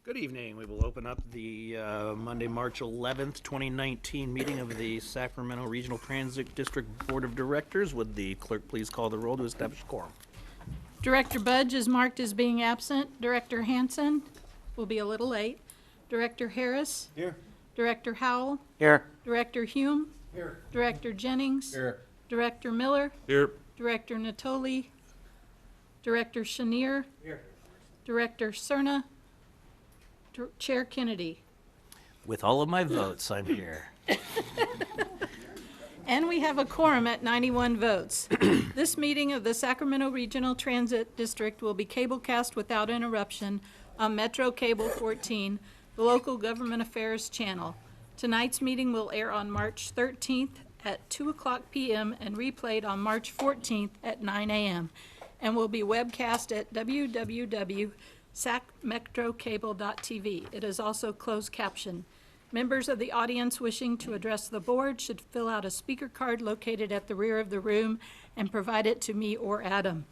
Good evening. We will open up the Monday, March 11th, 2019 meeting of the Sacramento Regional Transit District Board of Directors. Would the clerk please call the roll to establish quorum? Director Budge is marked as being absent. Director Hanson will be a little late. Director Harris. Here. Director Howell. Here. Director Hume. Here. Director Jennings. Here. Director Miller. Here. Director Natoli. Director Chenier. Here. Director Cerna. Chair Kennedy. With all of my votes, I'm here. And we have a quorum at 91 votes. This meeting of the Sacramento Regional Transit District will be cablecast without interruption on Metro Cable 14, the local government affairs channel. Tonight's meeting will air on March 13th at 2:00 p.m. and replayed on March 14th at 9 a.m. and will be webcast at www.sacmetrocable.tv. It is also closed caption. Members of the audience wishing to address the board should fill out a speaker card located at the rear of the room and provide it to me or Adam.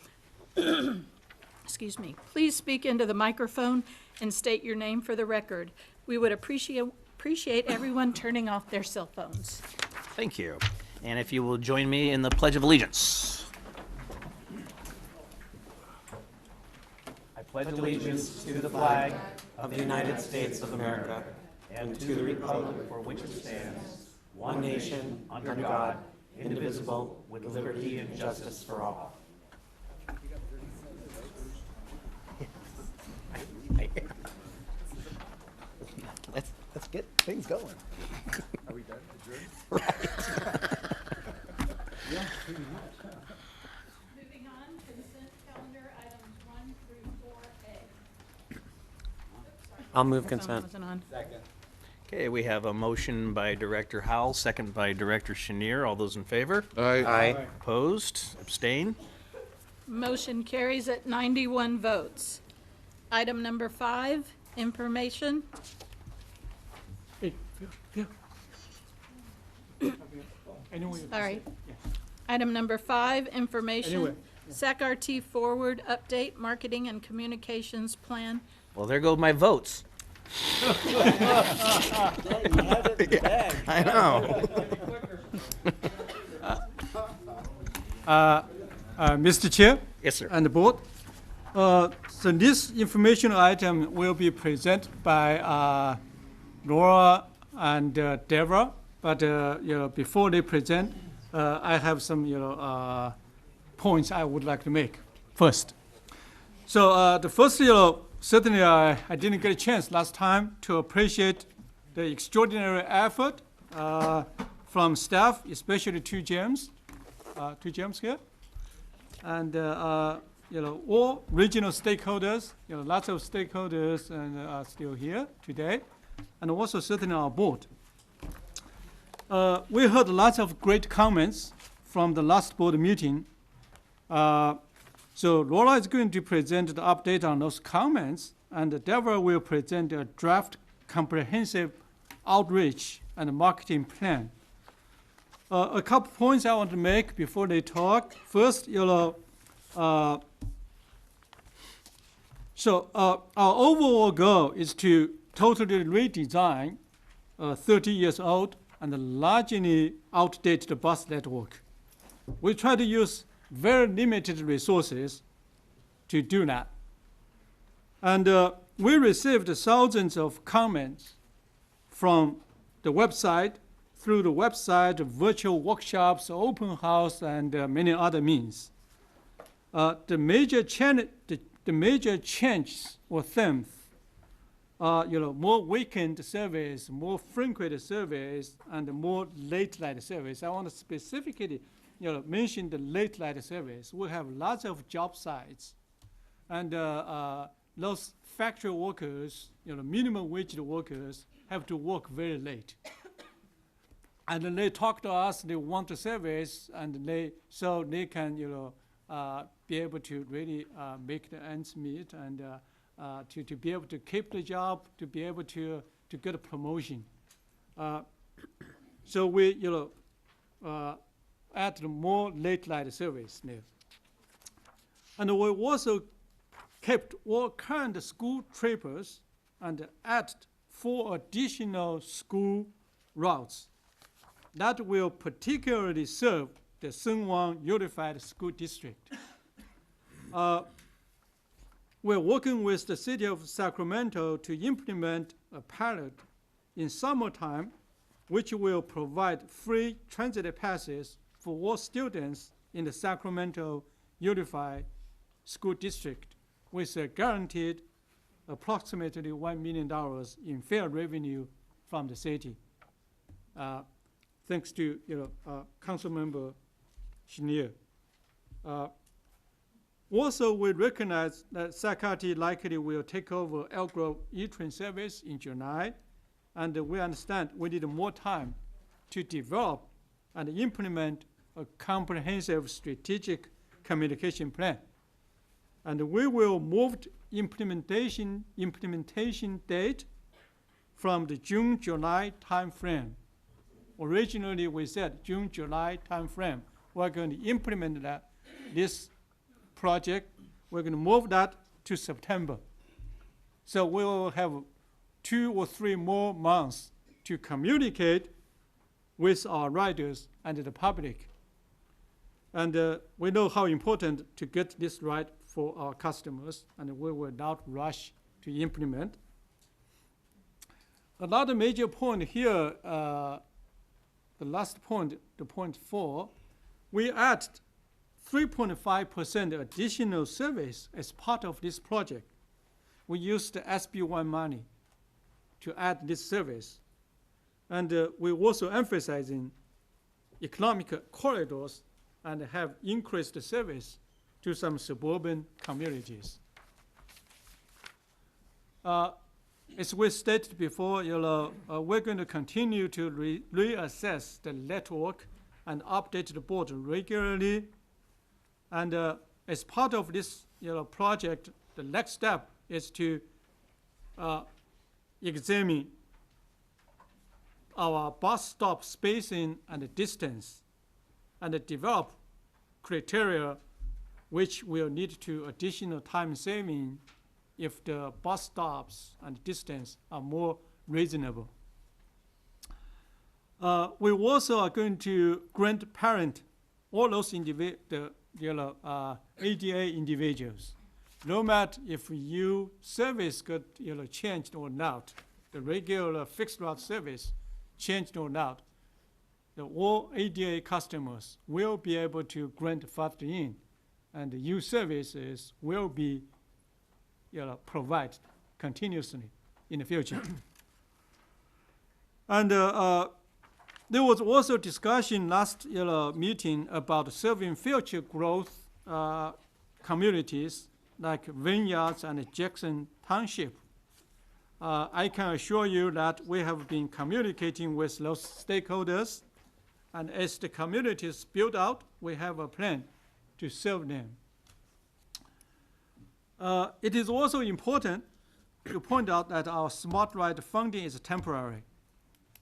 Excuse me. Please speak into the microphone and state your name for the record. We would appreciate everyone turning off their cell phones. Thank you. And if you will join me in the Pledge of Allegiance. I pledge allegiance to the flag of the United States of America and to the republic for which it stands, one nation, under God, indivisible, with liberty and justice for all. Let's get things going. Are we done? Moving on, consent calendar items 1 through 4A. I'll move Phone consent. wasn't on. Second. Okay, we have a motion by Director Howell, second by Director Chenier. All those in favor? Aye. Opposed? Abstain? Motion carries at 91 votes. Item number 5, information. Sorry. Item number 5, information. SAC-RT Forward Update Marketing and Communications Plan. Well, there go my votes. I know. Mr. Chair Yes, sir. and the board, so this information item will be presented by Laura and Deborah. But before they present, I have some points I would like to make first. So the first, certainly I didn't get a chance last time to appreciate the extraordinary effort from staff, especially two James here, and all regional stakeholders. Lots of stakeholders and are still here today, and also certainly our board. We heard lots of great comments from the last board meeting. So Laura is going to present the update on those comments, and Deborah will present a draft comprehensive outreach and marketing plan. A couple points I want to make before they talk. First, so our overall goal is to totally redesign 30 years old and largely outdated bus network. We try to use very limited resources to do that. And we received thousands of comments from the website, through the website, virtual workshops, open house, and many other means. The major changes or themes are, more weekend service, more frequent service, and more late night service. I want to specifically, mention the late night service. We have lots of job sites, and those factory workers, minimum wage workers, have to work very late. And then they talk to us. They want the service, and so they can, be able to really make the ends meet, and to be able to keep the job, to be able to get a promotion. So we, add more late night service now. And we also kept all kind of school trippers and add 4 additional school routes that will particularly serve the Sengwang Unified School District. We're working with the city of Sacramento to implement a pilot in summertime, which will provide free transit passes for all students in the Sacramento Unified School District, with a guaranteed approximately $1 million in fare revenue from the city. Thanks to Councilmember Schneer. Also, we recognize that Sacramento likely will take over Elk Grove E-train service in July, and we understand we need more time to develop and implement a comprehensive strategic communication plan. And we will move implementation date from the June-July timeframe. Originally, we said June-July timeframe. We're going to implement this project. We're going to move that to September. So we will have 2 or 3 more months to communicate with our riders and the public. And we know how important to get this right for our customers, and we will not rush to implement. Another major point here, the last point, the point 4, we added 3.5% additional service as part of this project. We used the SB1 money to add this service. And we're also emphasizing economic corridors and have increased the service to some suburban communities. As we stated before, we're going to continue to reassess the network and update the board regularly. And as part of this project, the next step is to examine our bus stop spacing and distance, and develop criteria which will lead to additional time saving if the bus stops and distance are more reasonable. We also are going to grant parent all those ADA individuals, no matter if you service got changed or not, the regular fixed route service changed or not, all ADA customers will be able to grant factor in, and the new services will be provided continuously in the future. And there was also discussion last meeting about serving future growth communities like Vineyards and Jackson Township. I can assure you that we have been communicating with those stakeholders, and as the communities build out, we have a plan to serve them. It is also important to point out that our Smart Ride funding is temporary.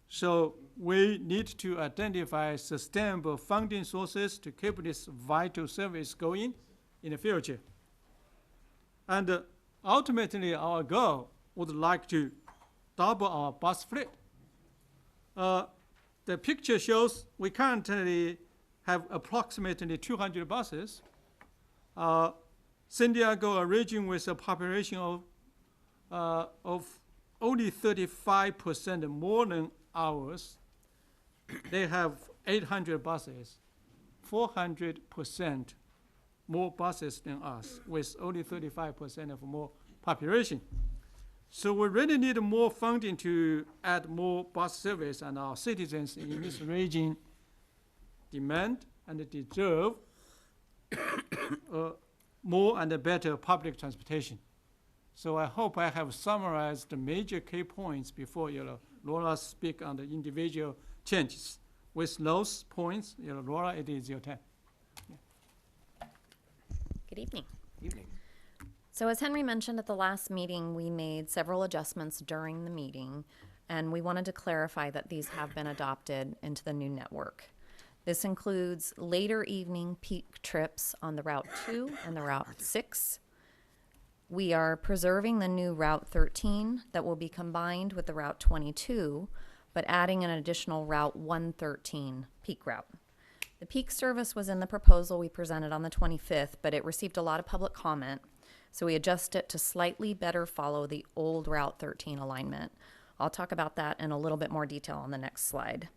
So we need to identify sustainable funding sources to keep this vital service going in the future. And ultimately, our goal would like to double our bus fleet. The picture shows we currently have approximately 200 buses. San Diego, a region with a population of only 35% more than ours, they have 800 buses, 400% more buses than us, with only 35% of more population. So we really need more funding to add more bus service, and our citizens in this region demand and deserve more and better public transportation. So I hope I have summarized the major key points before Laura speak on the individual changes. With those points, Laura, it is your turn. Yeah. Good evening. Evening. So as Henry mentioned at the last meeting, we made several adjustments during the meeting, and we wanted to clarify that these have been adopted into the new network. This includes later evening peak trips on the Route 2 and the Route 6, We are preserving the new Route 13 that will be combined with the Route 22, but adding an additional Route 113 peak route. The peak service was in the proposal we presented on the 25th, but it received a lot of public comment, so we adjusted it to slightly better follow the old Route 13 alignment. I'll talk about that in a little bit more detail on the next slide.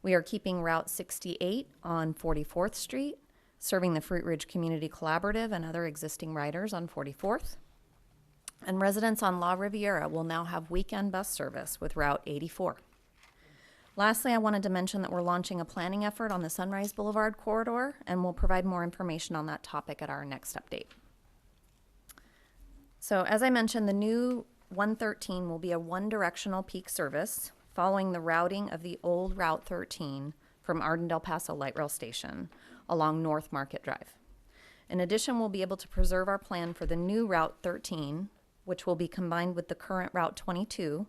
We are keeping Route 68 on 44th Street, serving the Fruit Ridge Community Collaborative and other existing riders on 44th. And residents on La Riviera will now have weekend bus service with Route 84. Lastly, I wanted to mention that we're launching a planning effort on the Sunrise Boulevard corridor, and we'll provide more information on that topic at our next update. So as I mentioned, the new 113 will be a one-directional peak service following the routing of the old Route 13 from Arden-Del Paso Light Rail Station along North Market Drive. In addition, we'll be able to preserve our plan for the new Route 13, which will be combined with the current Route 22,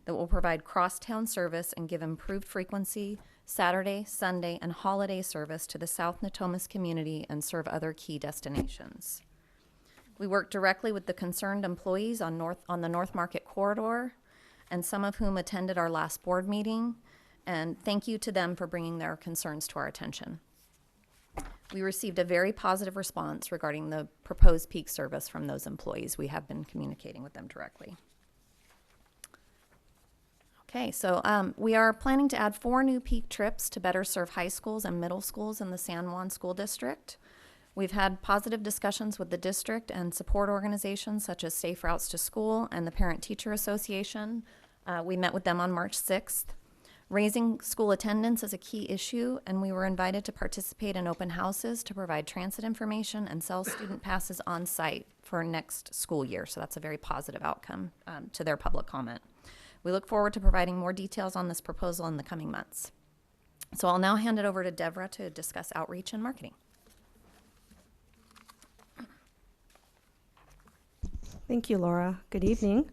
that will provide crosstown service and give improved frequency, Saturday, Sunday, and holiday service to the South Natomas community and serve other key destinations. We work directly with the concerned employees on the North Market corridor, and some of whom attended our last board meeting, and thank you to them for bringing their concerns to our attention. We received a very positive response regarding the proposed peak service from those employees. We have been communicating with them directly. Okay, so we are planning to add 4 new peak trips to better serve high schools and middle schools in the San Juan School District. We've had positive discussions with the district and support organizations such as Safe Routes to School and the Parent Teacher Association. We met with them on March 6th. Raising school attendance is a key issue, and we were invited to participate in open houses to provide transit information and sell student passes on site for next school year. So that's a very positive outcome to their public comment. We look forward to providing more details on this proposal in the coming months. So I'll now hand it over to Deborah to discuss outreach and marketing. Thank you, Laura. Good evening.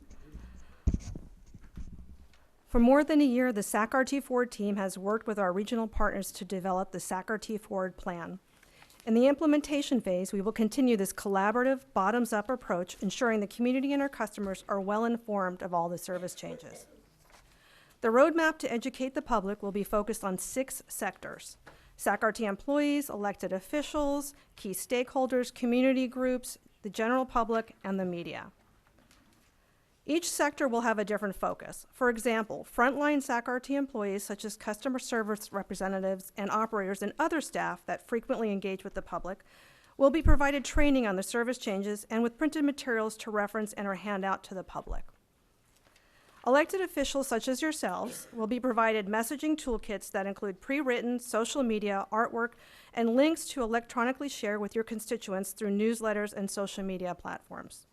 For more than a year, the SAC-RT Forward team has worked with our regional partners to develop the SAC-RT Forward plan. In the implementation phase, we will continue this collaborative, bottoms-up approach, ensuring the community and our customers are well informed of all the service changes. The roadmap to educate the public will be focused on 6 sectors: SAC-RT employees, elected officials, key stakeholders, community groups, the general public, and the media. Each sector will have a different focus. For example, frontline SAC-RT employees such as customer service representatives and operators and other staff that frequently engage with the public will be provided training on the service changes and with printed materials to reference and or hand out to the public. Elected officials such as yourselves will be provided messaging toolkits that include pre-written social media, artwork, and links to electronically share with your constituents through newsletters and social media platforms.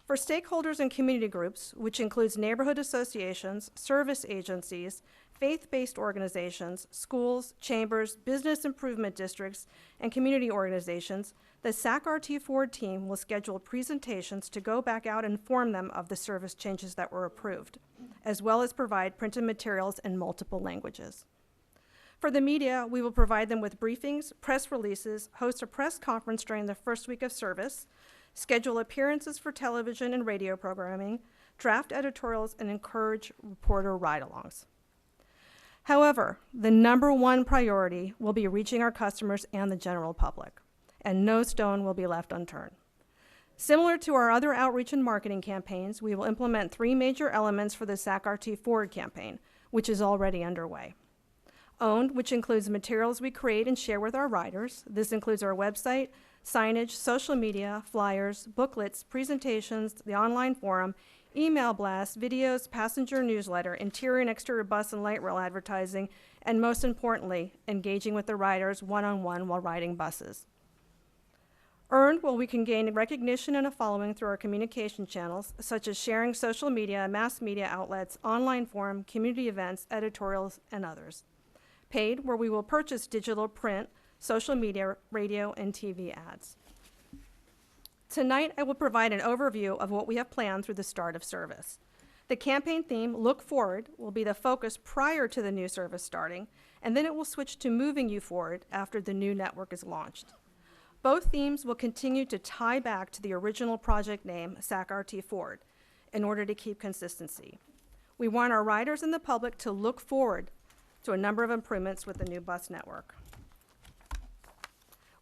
For stakeholders and community groups, which includes neighborhood associations, service agencies, faith-based organizations, schools, chambers, business improvement districts, and community organizations, the SAC-RT Forward team will schedule presentations to go back out and inform them of the service changes that were approved, as well as provide printed materials in multiple languages. For the media, we will provide them with briefings, press releases, host a press conference during the first week of service, schedule appearances for television and radio programming, draft editorials, and encourage reporter ride-alongs. However, the #1 priority will be reaching our customers and the general public, and no stone will be left unturned. Similar to our other outreach and marketing campaigns, we will implement 3 major elements for the SAC-RT Forward campaign, which is already underway. Owned, which includes materials we create and share with our riders. This includes our website, signage, social media, flyers, booklets, presentations, the online forum, email blasts, videos, passenger newsletter, interior and exterior bus and light rail advertising, and most importantly, engaging with the riders one-on-one while riding buses. Earned, well, we can gain recognition and a following through our communication channels, such as sharing social media, mass media outlets, online forum, community events, editorials, and others. Paid, where we will purchase digital print, social media, radio, and TV ads. Tonight, I will provide an overview of what we have planned through the start of service. The campaign theme, Look Forward, will be the focus prior to the new service starting, and then it will switch to moving you forward after the new network is launched. Both themes will continue to tie back to the original project name, SAC-RT Ford, in order to keep consistency. We want our riders and the public to look forward to a number of improvements with the new bus network.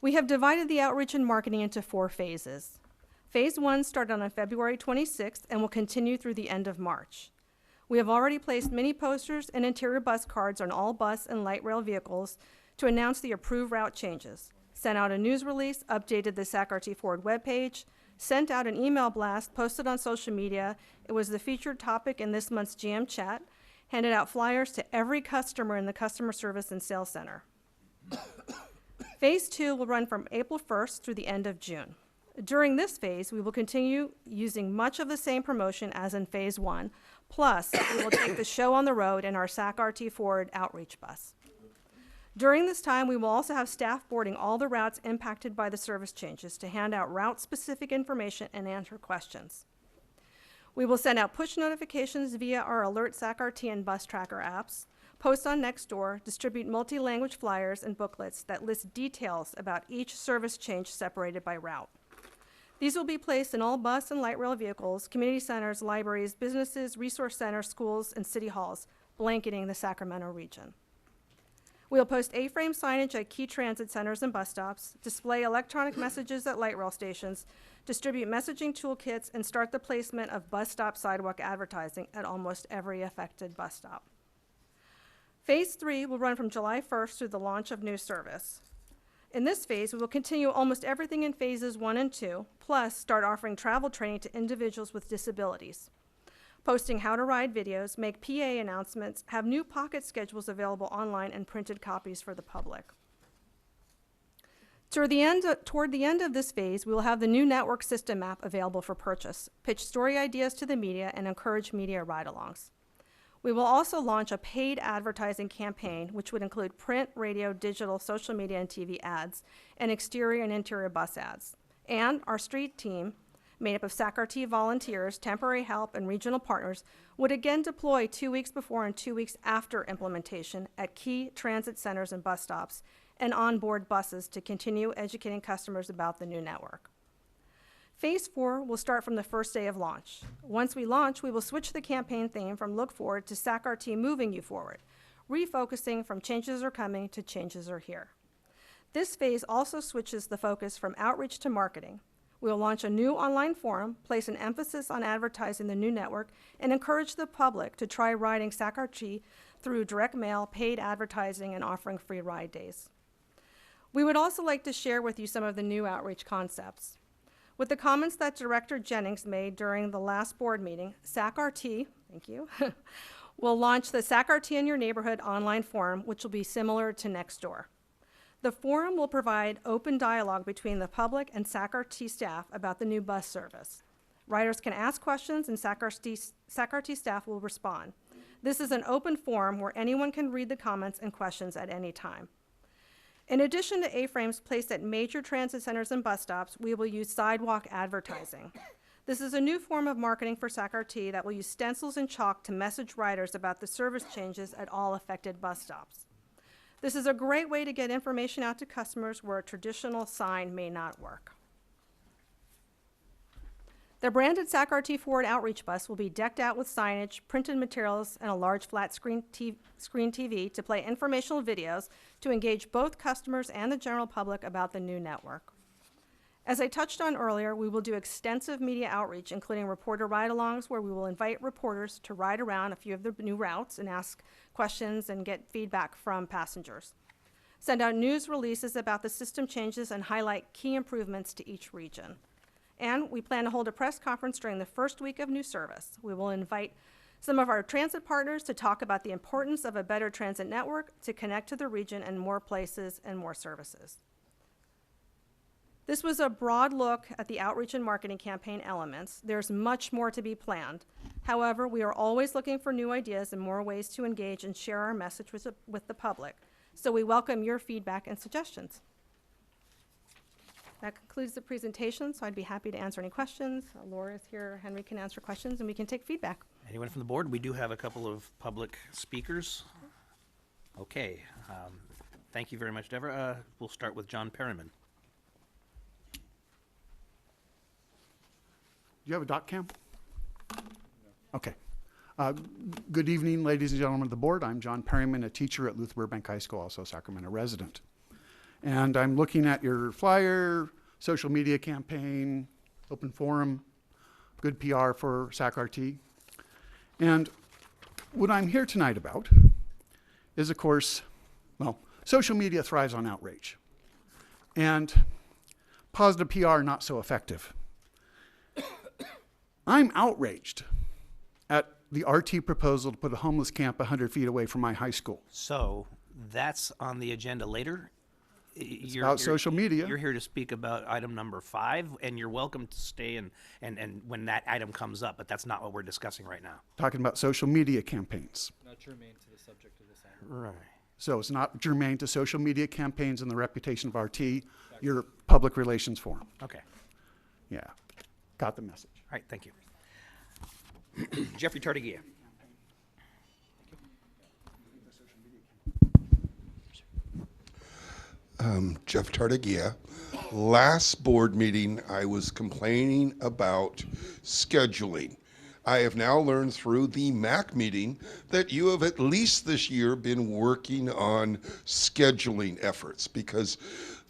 We have divided the outreach and marketing into 4 phases. Phase 1 started on February 26th and will continue through the end of March. We have already placed mini posters and interior bus cards on all bus and light rail vehicles to announce the approved route changes, sent out a news release, updated the SAC-RT Ford webpage, sent out an email blast, posted on social media. It was the featured topic in this month's GM chat, handed out flyers to every customer in the customer service and sales center. Phase 2 will run from April 1st through the end of June. During this phase, we will continue using much of the same promotion as in Phase 1, plus we will take the show on the road in our SAC-RT Ford outreach bus. During this time, we will also have staff boarding all the routes impacted by the service changes to hand out route-specific information and answer questions. We will send out push notifications via our Alert SAC-RT and Bus Tracker apps, post on Nextdoor, distribute multi-language flyers and booklets that list details about each service change separated by route. These will be placed in all bus and light rail vehicles, community centers, libraries, businesses, resource centers, schools, and city halls, blanketing the Sacramento region. We'll post A-frame signage at key transit centers and bus stops, display electronic messages at light rail stations, distribute messaging toolkits, and start the placement of bus stop sidewalk advertising at almost every affected bus stop. Phase 3 will run from July 1st through the launch of new service. In this phase, we will continue almost everything in phases 1 and 2, plus start offering travel training to individuals with disabilities. Posting how to ride videos, make PA announcements, have new pocket schedules available online and printed copies for the public. Toward the end of this phase, we will have the new network system map available for purchase, pitch story ideas to the media, and encourage media ride-alongs. We will also launch a paid advertising campaign, which would include print, radio, digital, social media, and TV ads, and exterior and interior bus ads. And our street team, made up of SAC-RT volunteers, temporary help, and regional partners, would again deploy 2 weeks before and 2 weeks after implementation at key transit centers and bus stops and onboard buses to continue educating customers about the new network. Phase 4 will start from the first day of launch. Once we launch, we will switch the campaign theme from Look Forward to SAC-RT Moving You Forward, refocusing from changes are coming to changes are here. This phase also switches the focus from outreach to marketing. We will launch a new online forum, place an emphasis on advertising the new network, and encourage the public to try riding SAC-RT through direct mail, paid advertising, and offering free ride days. We would also like to share with you some of the new outreach concepts. With the comments that Director Jennings made during the last board meeting, SAC-RT, thank you, will launch the SAC-RT in Your Neighborhood online forum, which will be similar to Nextdoor. The forum will provide open dialogue between the public and SAC-RT staff about the new bus service. Riders can ask questions and SAC-RT staff will respond. This is an open forum where anyone can read the comments and questions at any time. In addition to A-frames placed at major transit centers and bus stops, we will use sidewalk advertising. This is a new form of marketing for SAC-RT that will use stencils and chalk to message riders about the service changes at all affected bus stops. This is a great way to get information out to customers where a traditional sign may not work. The branded SAC-RT Ford outreach bus will be decked out with signage, printed materials, and a large flat screen TV to play informational videos to engage both customers and the general public about the new network. As I touched on earlier, we will do extensive media outreach, including reporter ride-alongs, where we will invite reporters to ride around a few of the new routes and ask questions and get feedback from passengers. Send out news releases about the system changes and highlight key improvements to each region. And we plan to hold a press conference during the first week of new service. We will invite some of our transit partners to talk about the importance of a better transit network to connect to the region and more places and more services. This was a broad look at the outreach and marketing campaign elements. There's much more to be planned. However, we are always looking for new ideas and more ways to engage and share our message with the public. So we welcome your feedback and suggestions. That concludes the presentation, so I'd be happy to answer any questions. Laura is here, Henry can answer questions, and we can take feedback. Anyone from the board? We do have a couple of public speakers. Okay, thank you very much, Deborah. We'll start with John Perryman. you have a doc cam? Okay. Good evening, ladies and gentlemen of the board. I'm John Perryman, a teacher at Luther Burbank High School, also a Sacramento resident. And I'm looking at your flyer, social media campaign, open forum, good PR for SAC-RT. And what I'm here tonight about is, of course, well, social media thrives on outrage. And positive PR not so effective. I'm outraged at the RT proposal to put a homeless camp 100 feet away from my high school. So that's on the agenda later. You're about social media. You're here to speak about item number 5, and you're welcome to stay and when that item comes up, but that's not what we're discussing right now. Talking about social media campaigns. Not germane to the subject of this item. Right. So it's not germane to social media campaigns and the reputation of RT, your public relations forum. Okay. Yeah, got the message. All right, thank you. Jeffrey Tardigia. Jeff Tardigia. Last board meeting, I was complaining about scheduling. I have now learned through the MAC meeting that you have at least this year been working on scheduling efforts, because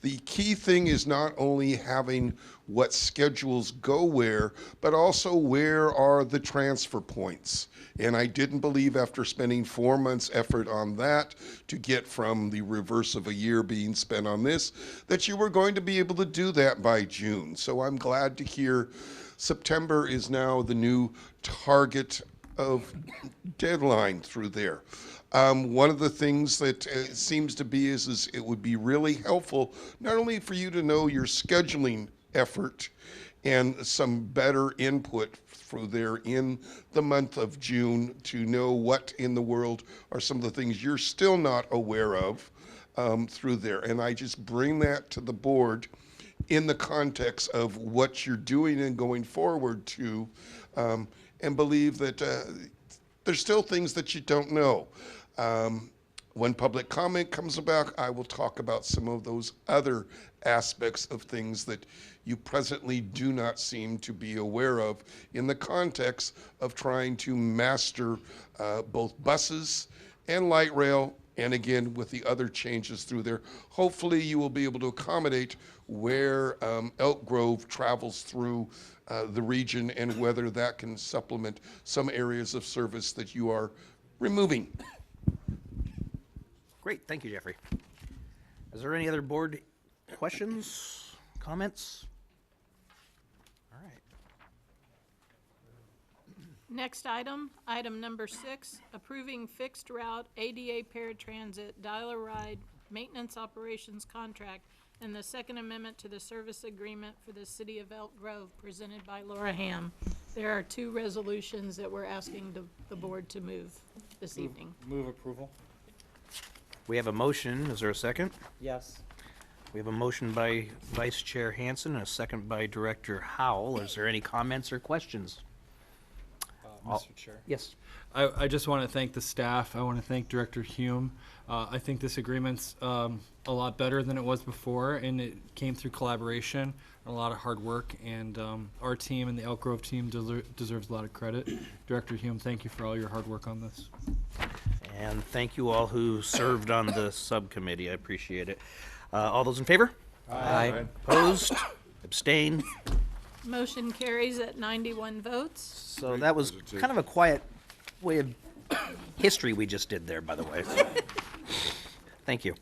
the key thing is not only having what schedules go where, but also where are the transfer points. And I didn't believe, after spending 4 months' effort on that to get from the reverse of a year being spent on this, that you were going to be able to do that by June. So I'm glad to hear September is now the new target of deadline through there. One of the things that seems to be is it would be really helpful not only for you to know your scheduling effort and some better input through there in the month of June to know what in the world are some of the things you're still not aware of through there. And I just bring that to the board in the context of what you're doing and going forward to, and believe that there's still things that you don't know. When public comment comes about, I will talk about some of those other aspects of things that you presently do not seem to be aware of in the context of trying to master both buses and light rail, and again with the other changes through there. Hopefully you will be able to accommodate where Elk Grove travels through the region, and whether that can supplement some areas of service that you are removing. Great, thank you, Jeffrey. Is there any other board questions, comments? All right. Next item, item number 6, approving fixed route ADA Paratransit dial-a-ride maintenance operations contract and the Second Amendment to the service agreement for the City of Elk Grove, presented by Laura Hamm. There are 2 resolutions that we're asking the board to move this evening. Move approval. We have a motion. Is there a second? Yes. We have a motion by Vice Chair Hansen and a second by Director Howell. Is there any comments or questions? Mr. Chair. Yes. I just want to thank the staff. I want to thank Director Hume. I think this agreement's a lot better than it was before, and it came through collaboration and a lot of hard work, and our team and the Elk Grove team deserves a lot of credit. Director Hume, thank you for all your hard work on this. And thank you all who served on the subcommittee. I appreciate it. All those in favor? Aye. Opposed? Abstained? Motion carries at 91 votes. So that was kind of a quiet way of history we just did there, by the way. Thank you.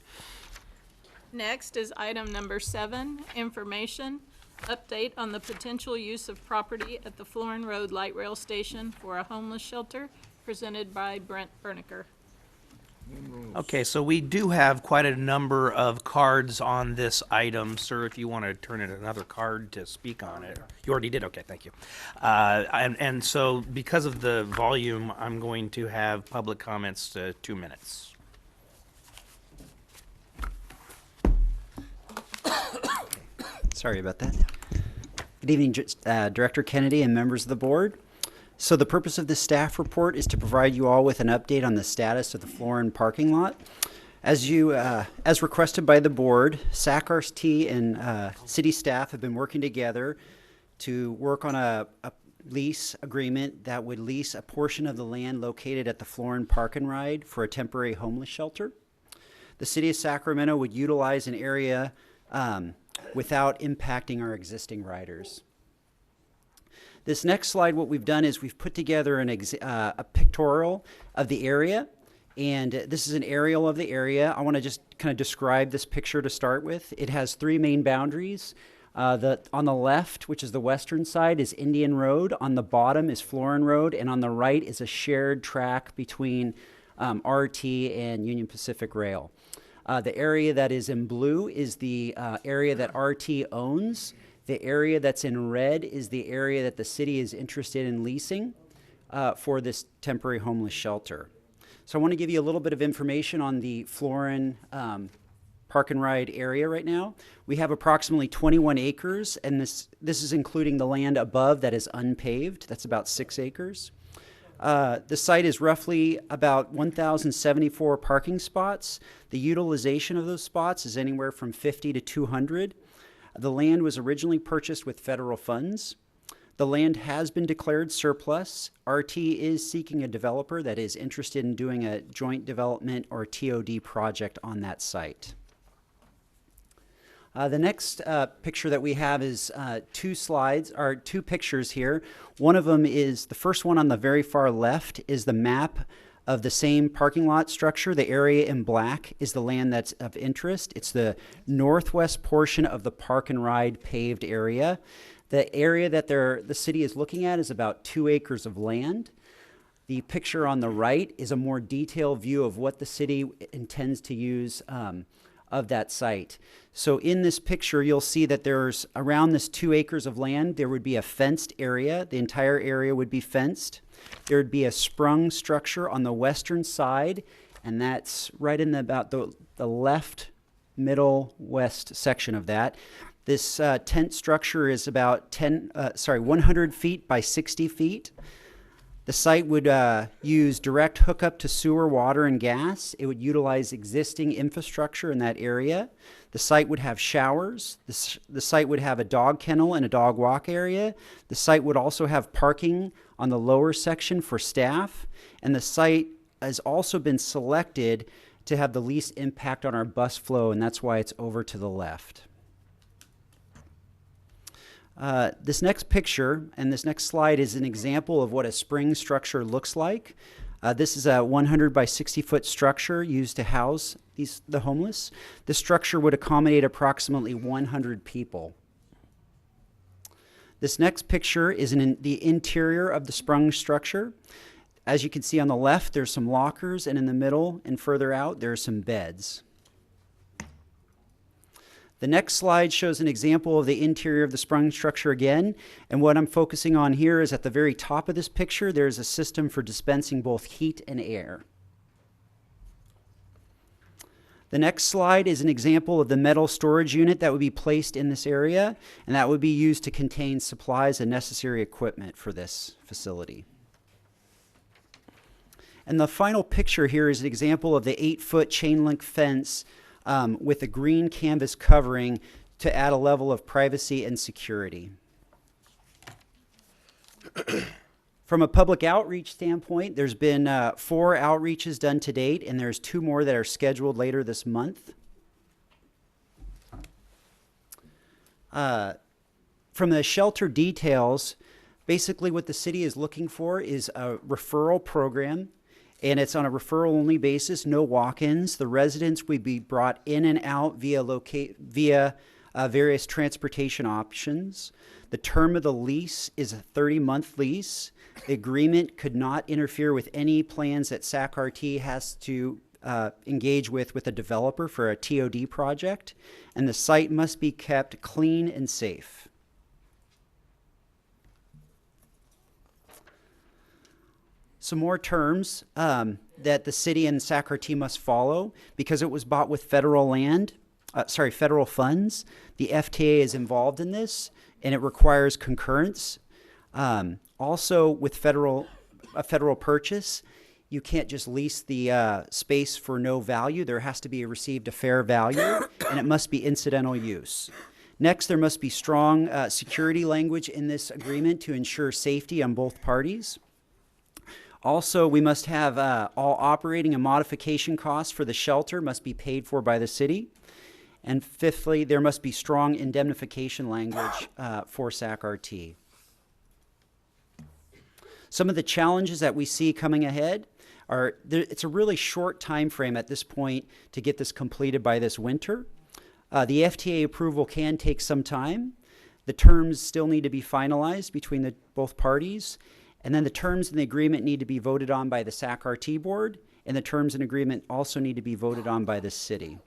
Next is item number 7, information. Update on the potential use of property at the Florin Road Light Rail Station for a homeless shelter, presented by Brent Bernicker. Okay, so we do have quite a number of cards on this item. Sir, if you want to turn in another card to speak on it. You already did? Okay, thank you. And so because of the volume, I'm going to have public comments to 2 minutes. Sorry about that. Good evening, Director Kennedy and members of the board. So the purpose of this staff report is to provide you all with an update on the status of the Florin parking lot. As requested by the board, SAC-RT and city staff have been working together to work on a lease agreement that would lease a portion of the land located at the Florin Park and Ride for a temporary homeless shelter. The city of Sacramento would utilize an area without impacting our existing riders. This next slide, what we've done is we've put together a pictorial of the area, and this is an aerial of the area. I want to just kind of describe this picture to start with. It has three main boundaries. On the left, which is the western side, is Indian Road. On the bottom is Florin Road, and on the right is a shared track between RT and Union Pacific Rail. The area that is in blue is the area that RT owns. The area that's in red is the area that the city is interested in leasing for this temporary homeless shelter. So I want to give you a little bit of information on the Florin Park and Ride area right now. We have approximately 21 acres, and this is including the land above that is unpaved. That's about 6 acres. The site is roughly about 1,074 parking spots. The utilization of those spots is anywhere from 50 to 200. The land was originally purchased with federal funds. The land has been declared surplus. RT is seeking a developer that is interested in doing a joint development or TOD project on that site. The next picture that we have is two pictures here. One of them is, the first one on the very far left is the map of the same parking lot structure. The area in black is the land that's of interest. It's the northwest portion of the Park and Ride paved area. The area that the city is looking at is about 2 acres of land. The picture on the right is a more detailed view of what the city intends to use of that site. So in this picture, you'll see that there's around this 2 acres of land, there would be a fenced area. The entire area would be fenced. There would be a sprung structure on the western side, and that's right in about the left middle west section of that. This tent structure is about 100 feet by 60 feet. The site would use direct hookup to sewer, water, and gas. It would utilize existing infrastructure in that area. The site would have showers. The site would have a dog kennel and a dog walk area. The site would also have parking on the lower section for staff. And the site has also been selected to have the least impact on our bus flow, and that's why it's over to the left. This next picture and this next slide is an example of what a spring structure looks like. This is a 100 by 60 foot structure used to house the homeless. This structure would accommodate approximately 100 people. This next picture is the interior of the sprung structure. As you can see on the left, there's some lockers, and in the middle and further out, there are some beds. The next slide shows an example of the interior of the sprung structure again, and what I'm focusing on here is at the very top of this picture, there's a system for dispensing both heat and air. The next slide is an example of the metal storage unit that would be placed in this area, and that would be used to contain supplies and necessary equipment for this facility. And the final picture here is an example of the 8-foot chain link fence with a green canvas covering to add a level of privacy and security. From a public outreach standpoint, there's been 4 outreaches done to date, and there's 2 more that are scheduled later this month. From the shelter details, basically what the city is looking for is a referral program, and it's on a referral-only basis, no walk-ins. The residents would be brought in and out via various transportation options. The term of the lease is a 30-month lease. The agreement could not interfere with any plans that SAC-RT has to engage with a developer for a TOD project, and the site must be kept clean and safe. Some more terms that the city and SAC-RT must follow. Because it was bought with federal funds, the FTA is involved in this, and it requires concurrence. Also, with a federal purchase, you can't just lease the space for no value. There has to be received a fair value, and it must be incidental use. Next, there must be strong security language in this agreement to ensure safety on both parties. Also, we must have all operating and modification costs for the shelter must be paid for by the city. And fifthly, there must be strong indemnification language for SAC-RT. Some of the challenges that we see coming ahead are, it's a really short time frame at this point to get this completed by this winter. The FTA approval can take some time. The terms still need to be finalized between both parties. And then the terms in the agreement need to be voted on by the SAC-RT board, and the terms and agreement also need to be voted on by the city.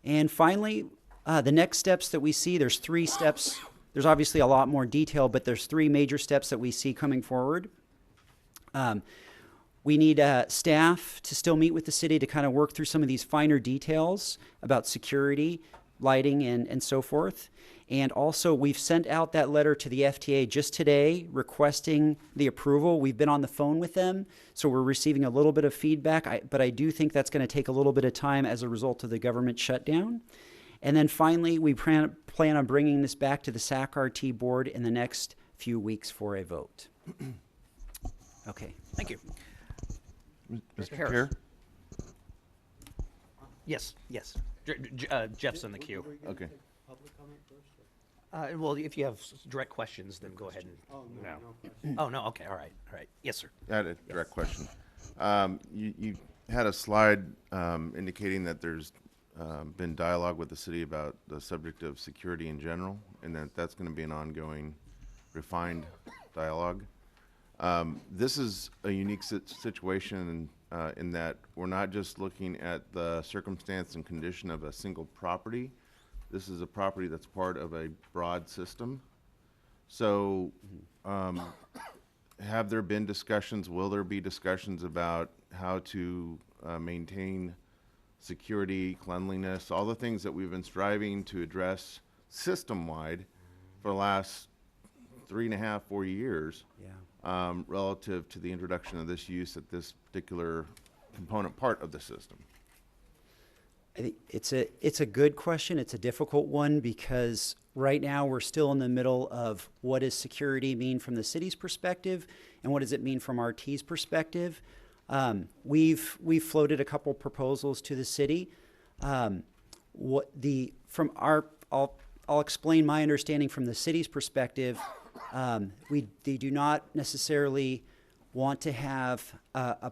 And finally, the next steps that we see, there's 3 steps. There's obviously a lot more detail, but there's 3 major steps that we see coming forward. We need staff to still meet with the city to kind of work through some of these finer details about security, lighting, and so forth. And also, we've sent out that letter to the FTA just today requesting the approval. We've been on the phone with them, so we're receiving a little bit of feedback, but I do think that's going to take a little bit of time as a result of the government shutdown. And then finally, we plan on bringing this back to the SAC-RT board in the next few weeks for a vote. Okay. Thank you. Mr. Harris. Chair? Yes, yes. Jeff's in the queue. Okay. Well, if you have direct questions, then go ahead and. Oh, no, okay, all right. Yes, sir. I had a direct question. You had a slide indicating that there's been dialogue with the city about the subject of security in general, and that's going to be an ongoing, refined dialogue. This is a unique situation in that we're not just looking at the circumstance and condition of a single property. This is a property that's part of a broad system. So have there been discussions, will there be discussions about how to maintain security, cleanliness, all the things that we've been striving to address system-wide for the last 3.5, 4 years, relative to the introduction of this use at this particular component part of the system? I think it's a good question. It's a difficult one because right now we're still in the middle of what does security mean from the city's perspective and what does it mean from RT's perspective. We've floated a couple proposals to the city. I'll explain my understanding from the city's perspective. They do not necessarily want to have a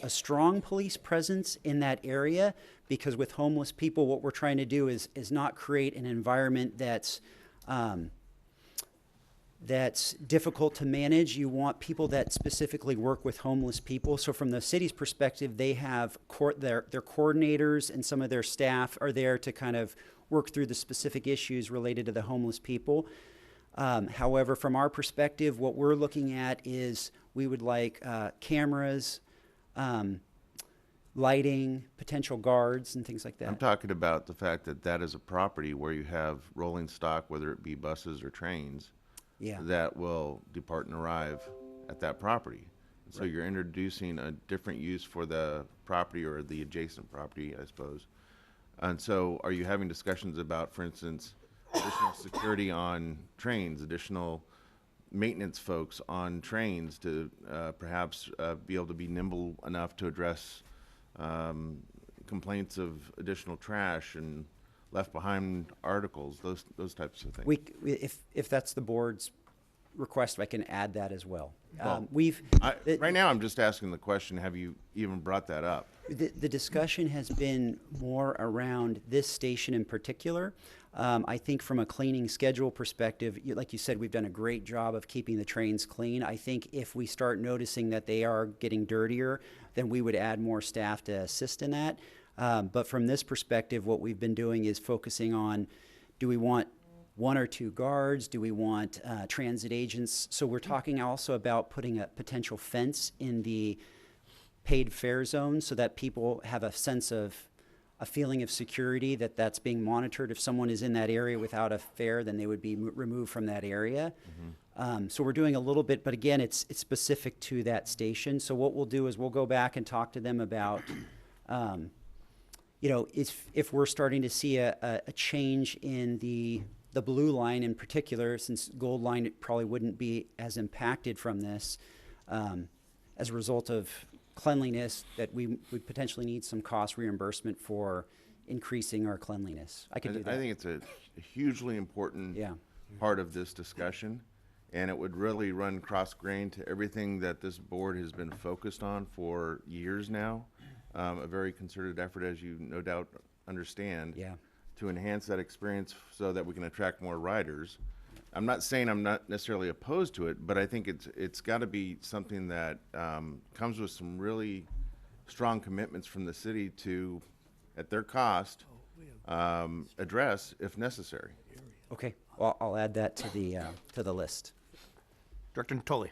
strong police presence in that area, because with homeless people, what we're trying to do is not create an environment that's difficult to manage. You want people that specifically work with homeless people. So from the city's perspective, they have their coordinators and some of their staff are there to kind of work through the specific issues related to the homeless people. However, from our perspective, what we're looking at is we would like cameras, lighting, potential guards, and things like that. I'm talking about the fact that that is a property where you have rolling stock, whether it be buses or trains, that will depart and arrive at that property. So you're introducing a different use for the property or the adjacent property, I suppose. And so are you having discussions about, for instance, additional security on trains, additional maintenance folks on trains to perhaps be able to be nimble enough to address complaints of additional trash and left behind articles, those types of things? If that's the board's request, I can add that as well. Right now I'm just asking the question, have you even brought that up? The discussion has been more around this station in particular. I think from a cleaning schedule perspective, like you said, we've done a great job of keeping the trains clean. I think if we start noticing that they are getting dirtier, then we would add more staff to assist in that. But from this perspective, what we've been doing is focusing on, do we want 1 or 2 guards? Do we want transit agents? So we're talking also about putting a potential fence in the paid fare zone so that people have a sense of a feeling of security, that that's being monitored. If someone is in that area without a fare, then they would be removed from that area. So we're doing a little bit, but again, it's specific to that station. So what we'll do is we'll go back and talk to them about you know, if we're starting to see a change in the blue line in particular, since gold line probably wouldn't be as impacted from this, as a result of cleanliness, that we would potentially need some cost reimbursement for increasing our cleanliness. I could do that. I think it's a hugely important part of this discussion, and it would really run cross-grain to everything that this board has been focused on for years now. A very concerted effort, as you no doubt understand, to enhance that experience so that we can attract more riders. I'm not saying I'm not necessarily opposed to it, but I think it's got to be something that comes with some really strong commitments from the city to, at their cost, address if necessary. Okay, well, I'll add that to the list. Director Natoli.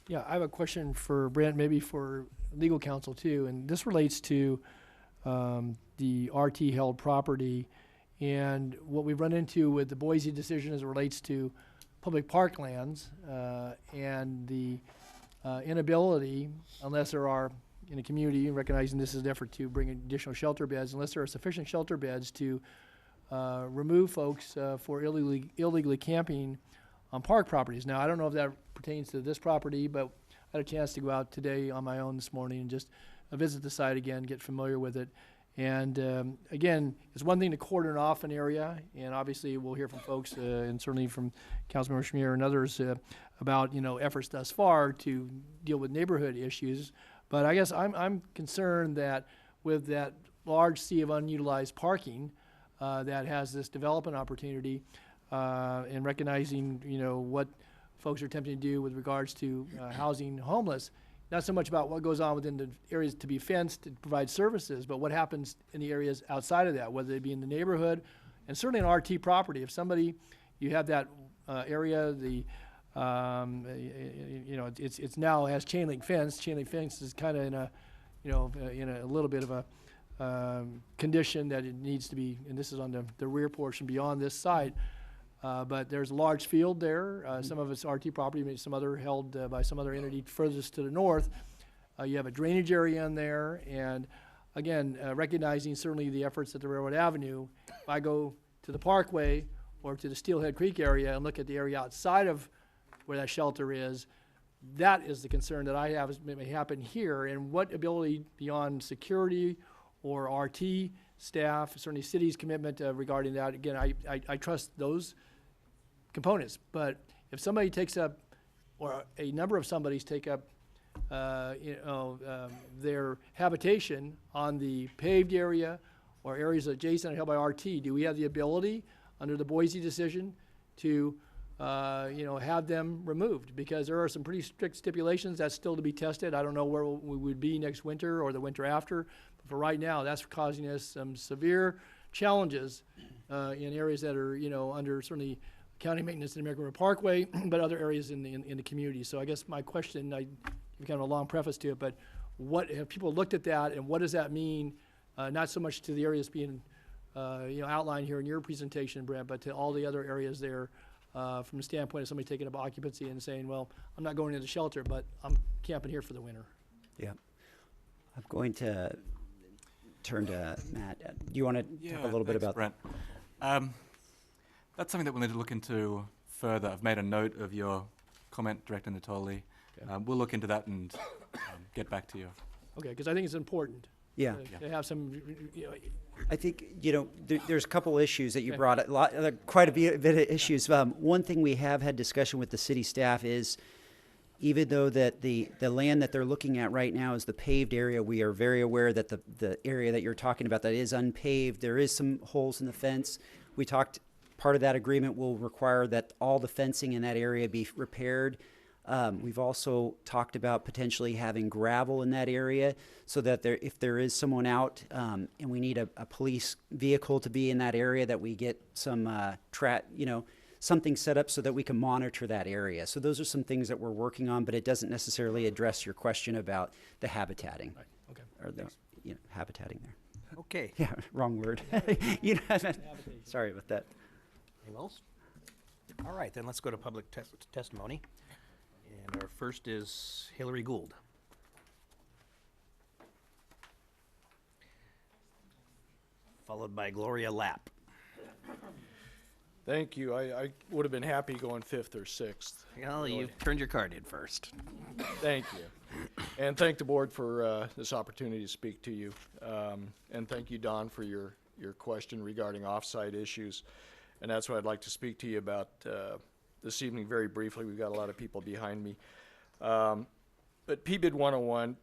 Yeah, I have a question for Brent, maybe for legal counsel too, and this relates to the RT held property and what we've run into with the Boise decision as it relates to public parklands and the inability, unless there are in a community, recognizing this is an effort to bring additional shelter beds, unless there are sufficient shelter beds to remove folks for illegally camping on park properties. Now, I don't know if that pertains to this property, but I had a chance to go out today on my own this morning and just visit the site again, get familiar with it. And again, it's one thing to cordon off an area, and obviously we'll hear from folks, and certainly from Councilmember Schmier and others about efforts thus far to deal with neighborhood issues. But I guess I'm concerned that with that large sea of unutilized parking that has this development opportunity, and recognizing what folks are attempting to do with regards to housing homeless. Not so much about what goes on within the areas to be fenced to provide services, but what happens in the areas outside of that, whether they be in the neighborhood, and certainly an RT property. If somebody, you have that area, it's now has chain link fence. Chain link fence is kind of in a, in a little bit of a condition that it needs to be, and this is on the rear portion beyond this site. But there's a large field there. Some of it's RT property, maybe some other held by some other entity furthest to the north. You have a drainage area in there, and again, recognizing certainly the efforts at the Railroad Avenue. If I go to the Parkway or to the Steelhead Creek area and look at the area outside of where that shelter is, that is the concern that I have, is may happen here, and what ability beyond security or RT staff, certainly city's commitment regarding that. Again, I trust those components, but if somebody takes up, or a number of somebody's take up, their habitation on the paved area or areas adjacent and held by RT, do we have the ability under the Boise decision to, have them removed? Because there are some pretty strict stipulations that's still to be tested. I don't know where we would be next winter or the winter after, but for right now, that's causing us some severe challenges in areas that are, under certainly county maintenance in the American River Parkway, but other areas in the community. So I guess my question, I kind of a long preface to it, but what have people looked at that, and what does that mean? Not so much to the areas being, outlined here in your presentation, Brent, but to all the other areas there, from the standpoint of somebody taking up occupancy and saying, well, I'm not going into shelter, but I'm camping here for the winter. Yeah, I'm going to turn to Matt. Do you want to talk a little bit about Brent. That's something that we'll need to look into further. I've made a note of your comment, Director Natoli. Okay. We'll look into that and get back to you. Okay, because I think it's important. Yeah. To have some, I think, there's a couple issues that you brought up, quite a bit of issues. One thing we have had discussion with the city staff is, even though that the land that they're looking at right now is the paved area, we are very aware that the area that you're talking about that is unpaved, there is some holes in the fence. We talked, part of that agreement will require that all the fencing in that area be repaired. We've also talked about potentially having gravel in that area so that if there is someone out and we need a police vehicle to be in that area, that we get some something set up so that we can monitor that area. So those are some things that we're working on, but it doesn't necessarily address your question about the habitating. Right. Okay. Or the habitating there. Okay. Yeah, wrong word. Sorry about that. Anything else? All right, then let's go to public testimony. And our first is Hillary Gould. followed by Gloria Lapp. Thank you. I would have been happy going 5th or 6th. Well, you turned your card in first. Thank you. And thank the board for this opportunity to speak to you. And thank you, Don, for your question regarding off-site issues. And that's what I'd like to speak to you about this evening very briefly. We've got a lot of people behind me. But PBID 101,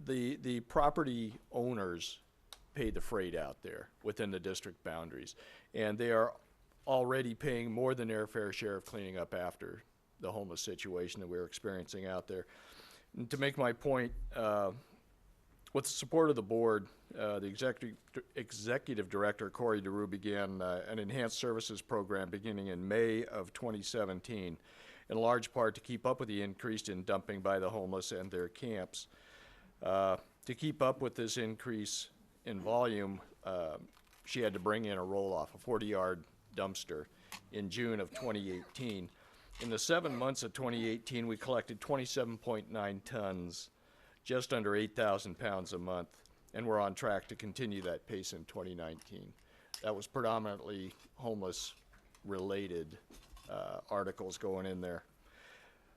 the property owners pay the freight out there within the district boundaries. And they are already paying more than their fair share of cleaning up after the homeless situation that we're experiencing out there. And to make my point, with the support of the board, the executive director, Corey DeRue, began an enhanced services program beginning in May of 2017, in large part to keep up with the increase in dumping by the homeless and their camps. To keep up with this increase in volume, she had to bring in a roll-off, a 40-yard dumpster, in June of 2018. In the 7 months of 2018, we collected 27.9 tons, just under 8,000 pounds a month, and we're on track to continue that pace in 2019. That was predominantly homeless-related articles going in there.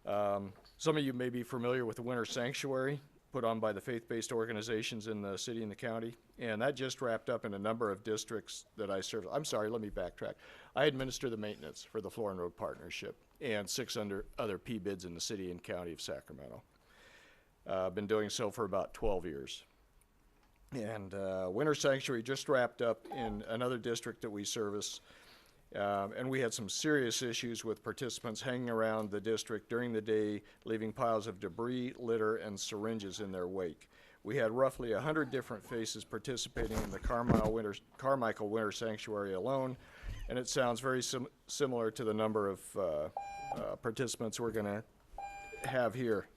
Some of you may be familiar with the Winter Sanctuary put on by the faith-based organizations in the city and the county, and that just wrapped up in a number of districts that I serve. I'm sorry, let me backtrack. I administer the maintenance for the Florin Road Partnership and 6 other PBIDs in the city and county of Sacramento. I've been doing so for about 12 years. And Winter Sanctuary just wrapped up in another district that we service, and we had some serious issues with participants hanging around the district during the day, leaving piles of debris, litter, and syringes in their wake. We had roughly 100 different faces participating in the Carmichael Winter Sanctuary alone, and it sounds very similar to the number of participants we're going to have here.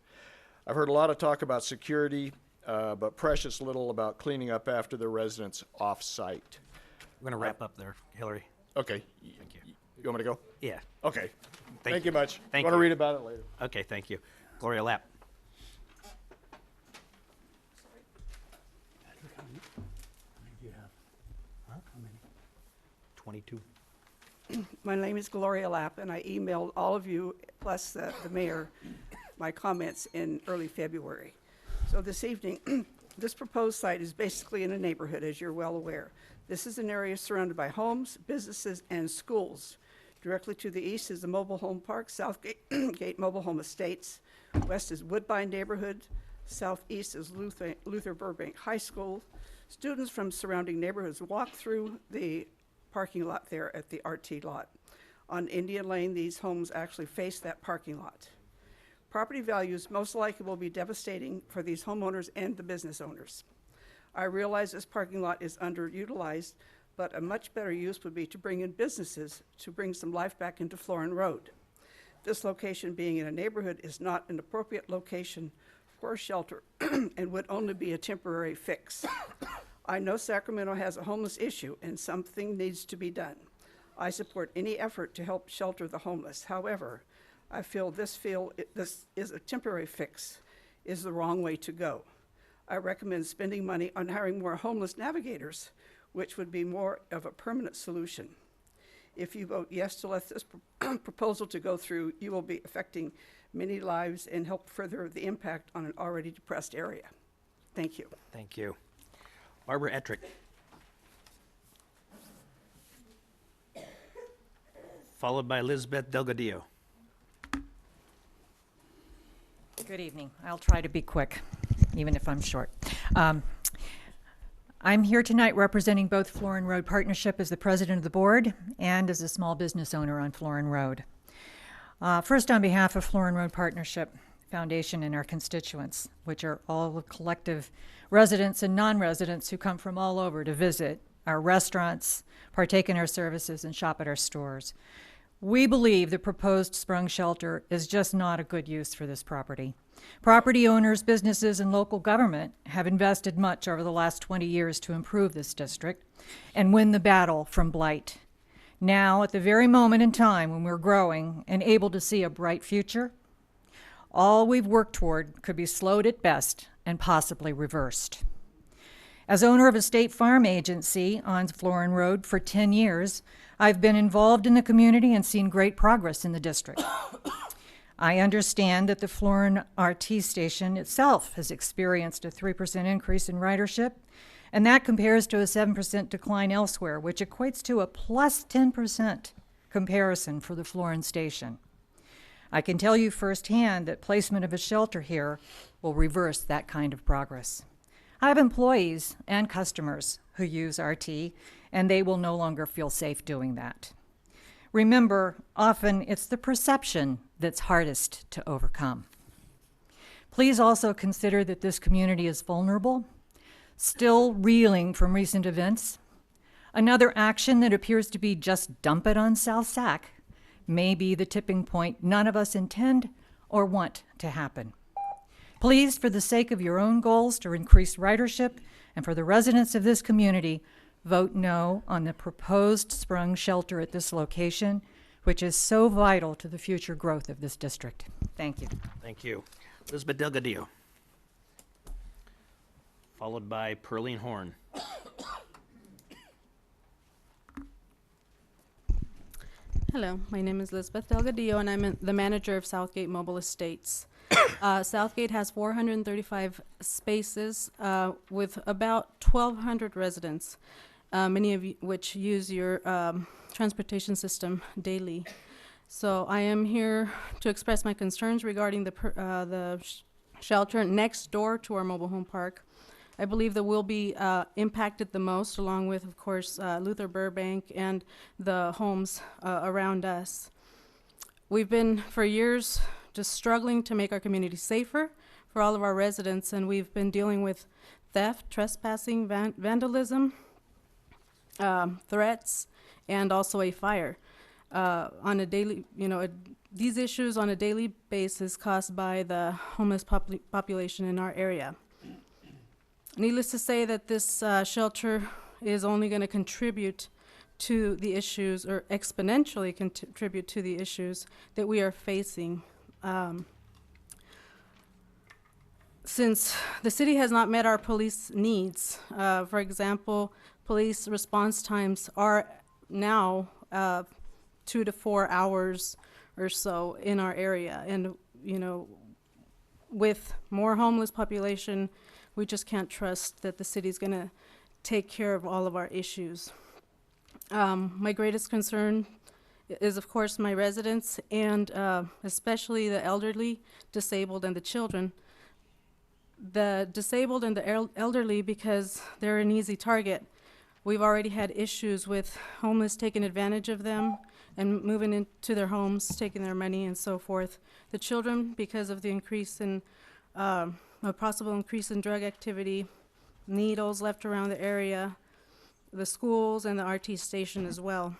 I've heard a lot of talk about security, but precious little about cleaning up after the residents off-site. We're going to wrap up there, Hillary. Okay. Thank you. You want me to go? Yeah. Okay. Thank you much. Thank Want to you. read about it later. Okay, thank you. Gloria Lapp. 22. My name is Gloria Lapp, and I emailed all of you, plus the mayor, my comments in early February. So this evening, this proposed site is basically in a neighborhood, as you're well aware. This is an area surrounded by homes, businesses, and schools. Directly to the east is the mobile home park, Southgate Mobile Home Estates. West is Woodbine neighborhood. Southeast is Luther Burbank High School. Students from surrounding neighborhoods walk through the parking lot there at the RT lot. On Indian Lane, these homes actually face that parking lot. Property values most likely will be devastating for these homeowners and the business owners. I realize this parking lot is underutilized, but a much better use would be to bring in businesses to bring some life back into Florin Road. This location being in a neighborhood is not an appropriate location for a shelter and would only be a temporary fix. I know Sacramento has a homeless issue and something needs to be done. I support any effort to help shelter the homeless. However, I feel this is a temporary fix is the wrong way to go. I recommend spending money on hiring more homeless navigators, which would be more of a permanent solution. If you vote yes to let this proposal to go through, you will be affecting many lives and help further the impact on an already depressed area. Thank you. Thank you. Barbara Ettrick. Followed by Elizabeth Delgadillo. Good evening. I'll try to be quick, even if I'm short. I'm here tonight representing both Florin Road Partnership as the president of the board and as a small business owner on Florin Road. First, on behalf of Florin Road Partnership Foundation and our constituents, which are all the collective residents and non-residents who come from all over to visit our restaurants, partake in our services, and shop at our stores. We believe the proposed sprung shelter is just not a good use for this property. Property owners, businesses, and local government have invested much over the last 20 years to improve this district and win the battle from blight. Now, at the very moment in time when we're growing and able to see a bright future, all we've worked toward could be slowed at best and possibly reversed. As owner of a state farm agency on Florin Road for 10 years, I've been involved in the community and seen great progress in the district. I understand that the Florin RT station itself has experienced a 3% increase in ridership, and that compares to a 7% decline elsewhere, which equates to a plus 10% comparison for the Florin station. I can tell you firsthand that placement of a shelter here will reverse that kind of progress. I have employees and customers who use RT, and they will no longer feel safe doing that. Remember, often it's the perception that's hardest to overcome. Please also consider that this community is vulnerable, still reeling from recent events. Another action that appears to be just dump it on South Sac may be the tipping point none of us intend or want to happen. Please, for the sake of your own goals to increase ridership and for the residents of this community, vote no on the proposed sprung shelter at this location, which is so vital to the future growth of this district. Thank you. Thank you. Elizabeth Delgadillo. Followed by Pearline Horn. Hello, my name is Elizabeth Delgadillo, and I'm the manager of Southgate Mobile Estates. Southgate has 435 spaces with about 1,200 residents, many of which use your transportation system daily. So I am here to express my concerns regarding the shelter next door to our mobile home park. I believe that we'll be impacted the most, along with, of course, Luther Burbank and the homes around us. We've been, for years, just struggling to make our community safer for all of our residents, and we've been dealing with theft, trespassing, vandalism, threats, and also a fire on a daily, these issues on a daily basis caused by the homeless population in our area. Needless to say that this shelter is only going to contribute to the issues, or exponentially contribute to the issues that we are facing. Since the city has not met our police needs, for example, police response times are now 2 to 4 hours or so in our area. And, with more homeless population, we just can't trust that the city's going to take care of all of our issues. My greatest concern is, of course, my residents, and especially the elderly, disabled, and the children. The disabled and the elderly, because they're an easy target. We've already had issues with homeless taking advantage of them and moving into their homes, taking their money and so forth. The children, because of the increase in a possible increase in drug activity, needles left around the area, the schools, and the RT station as well.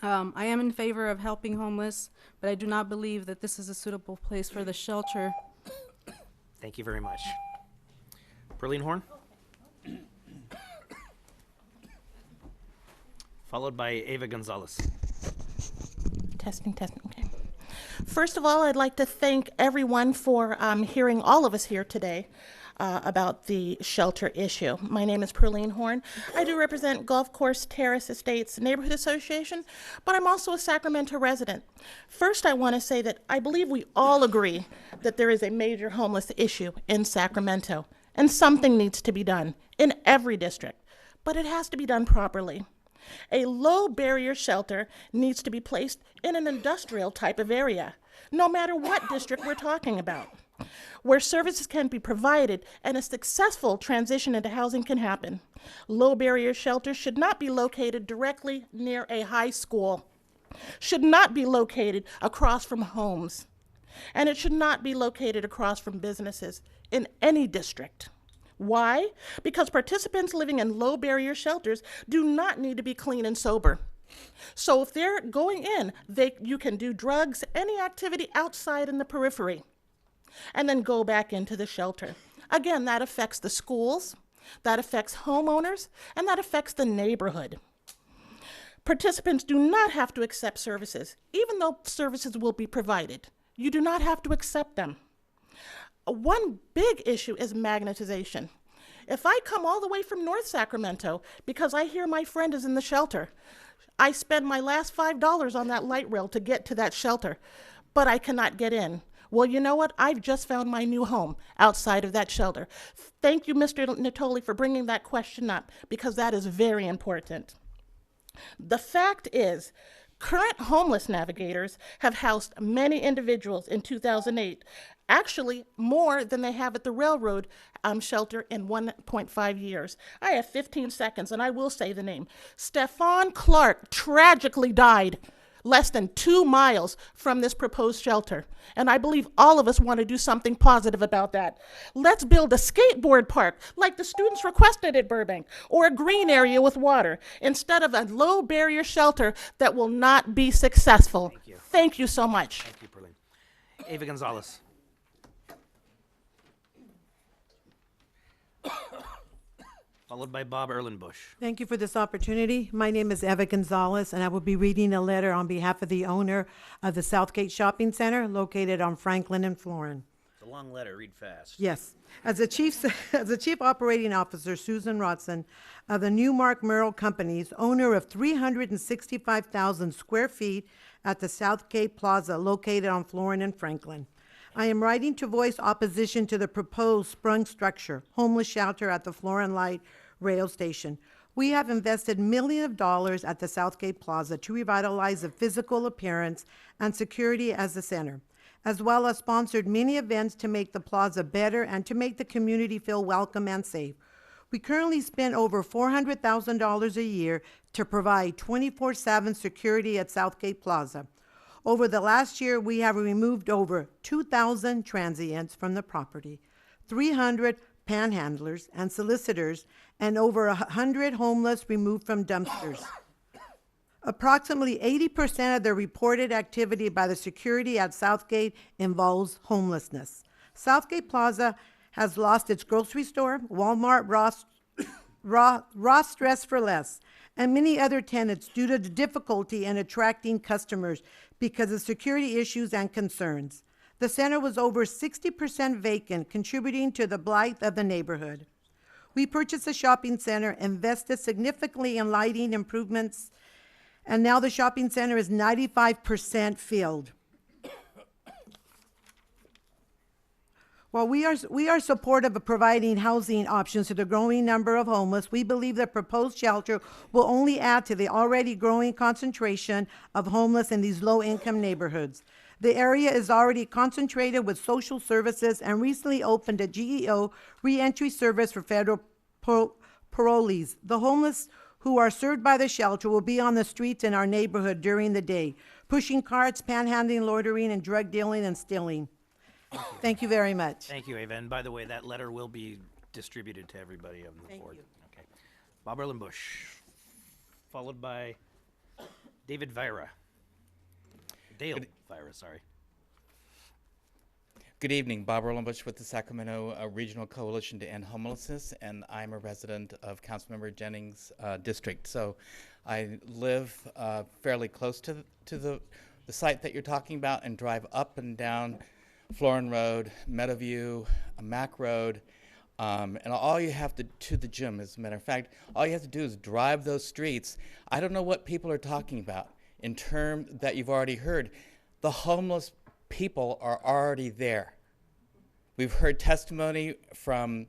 I am in favor of helping homeless, but I do not believe that this is a suitable place for the shelter. Thank you very much. Pearline Horn. Followed by Ava Gonzalez. Testing, okay. First of all, I'd like to thank everyone for hearing all of us here today about the shelter issue. My name is Pearline Horn. I do represent Golf Course Terrace Estates Neighborhood Association, but I'm also a Sacramento resident. First, I want to say that I believe we all agree that there is a major homeless issue in Sacramento, and something needs to be done in every district, but it has to be done properly. A low barrier shelter needs to be placed in an industrial type of area, no matter what district we're talking about, where services can be provided and a successful transition into housing can happen. Low barrier shelters should not be located directly near a high school, should not be located across from homes, and it should not be located across from businesses in any district. Why? Because participants living in low barrier shelters do not need to be clean and sober. So if they're going in, you can do drugs, any activity outside in the periphery, and then go back into the shelter. Again, that affects the schools, that affects homeowners, and that affects the neighborhood. Participants do not have to accept services, even though services will be provided. You do not have to accept them. One big issue is magnetization. If I come all the way from North Sacramento because I hear my friend is in the shelter, I spend my last $5 on that light rail to get to that shelter, but I cannot get in. Well, you know what? I've just found my new home outside of that shelter. Thank you, Mr. Natoli, for bringing that question up, because that is very important. The fact is, current homeless navigators have housed many individuals in 2008, actually more than they have at the railroad shelter in 1.5 years. I have 15 seconds, and I will say the name. Stefan Clark tragically died less than 2 miles from this proposed shelter. And I believe all of us want to do something positive about that. Let's build a skateboard park like the students requested at Burbank, or a green area with water, instead of a low barrier shelter that will not be successful. Thank you. Thank you so much. Thank you, Perlene. Ava Gonzalez. Followed by Bob Erlenbush. Thank you for this opportunity. My name is Eva Gonzalez, and I will be reading a letter on behalf of the owner of the Southgate Shopping Center located on Franklin and Florin. It's a long letter. Read fast. Yes. As the chief operating officer, Susan Rodson, of the Newmark Merrill Companies, owner of 365,000 square feet at the Southgate Plaza located on Florin and Franklin, I am writing to voice opposition to the proposed sprung structure, homeless shelter at the Florin Light Rail Station. We have invested millions of dollars at the Southgate Plaza to revitalize the physical appearance and security as the center, as well as sponsored many events to make the plaza better and to make the community feel welcome and safe. We currently spend over $400,000 a year to provide 24/7 security at Southgate Plaza. Over the last year, we have removed over 2,000 transients from the property, 300 panhandlers and solicitors, and over 100 homeless removed from dumpsters. Approximately 80% of the reported activity by the security at Southgate involves homelessness. Southgate Plaza has lost its grocery store, Walmart, Ross Dress for Less, and many other tenants due to the difficulty in attracting customers because of security issues and concerns. The center was over 60% vacant, contributing to the blight of the neighborhood. We purchased the shopping center, invested significantly in lighting improvements, and now the shopping center is 95% filled. While we are supportive of providing housing options to the growing number of homeless, we believe the proposed shelter will only add to the already growing concentration of homeless in these low-income neighborhoods. The area is already concentrated with social services and recently opened a GEO reentry service for federal parolees. The homeless who are served by the shelter will be on the streets in our neighborhood during the day, pushing carts, panhandling, loitering, and drug dealing and stealing. Thank you very much. Thank you, Ava. And by the way, that letter will be distributed to everybody on the Thank board. you. Okay. Bob Erlenbush, followed by David Vira. Dale Vira, sorry. Good evening, Bob Erlenbush with the Sacramento Regional Coalition to End Homelessness, and I'm a resident of Councilmember Jennings' district. So I live fairly close to the site that you're talking about and drive up and down Florin Road, Meadowview, Mac Road, and all you have to the gym, as a matter of fact, all you have to do is drive those streets. I don't know what people are talking about in terms that you've already heard. The homeless people are already there. We've heard testimony from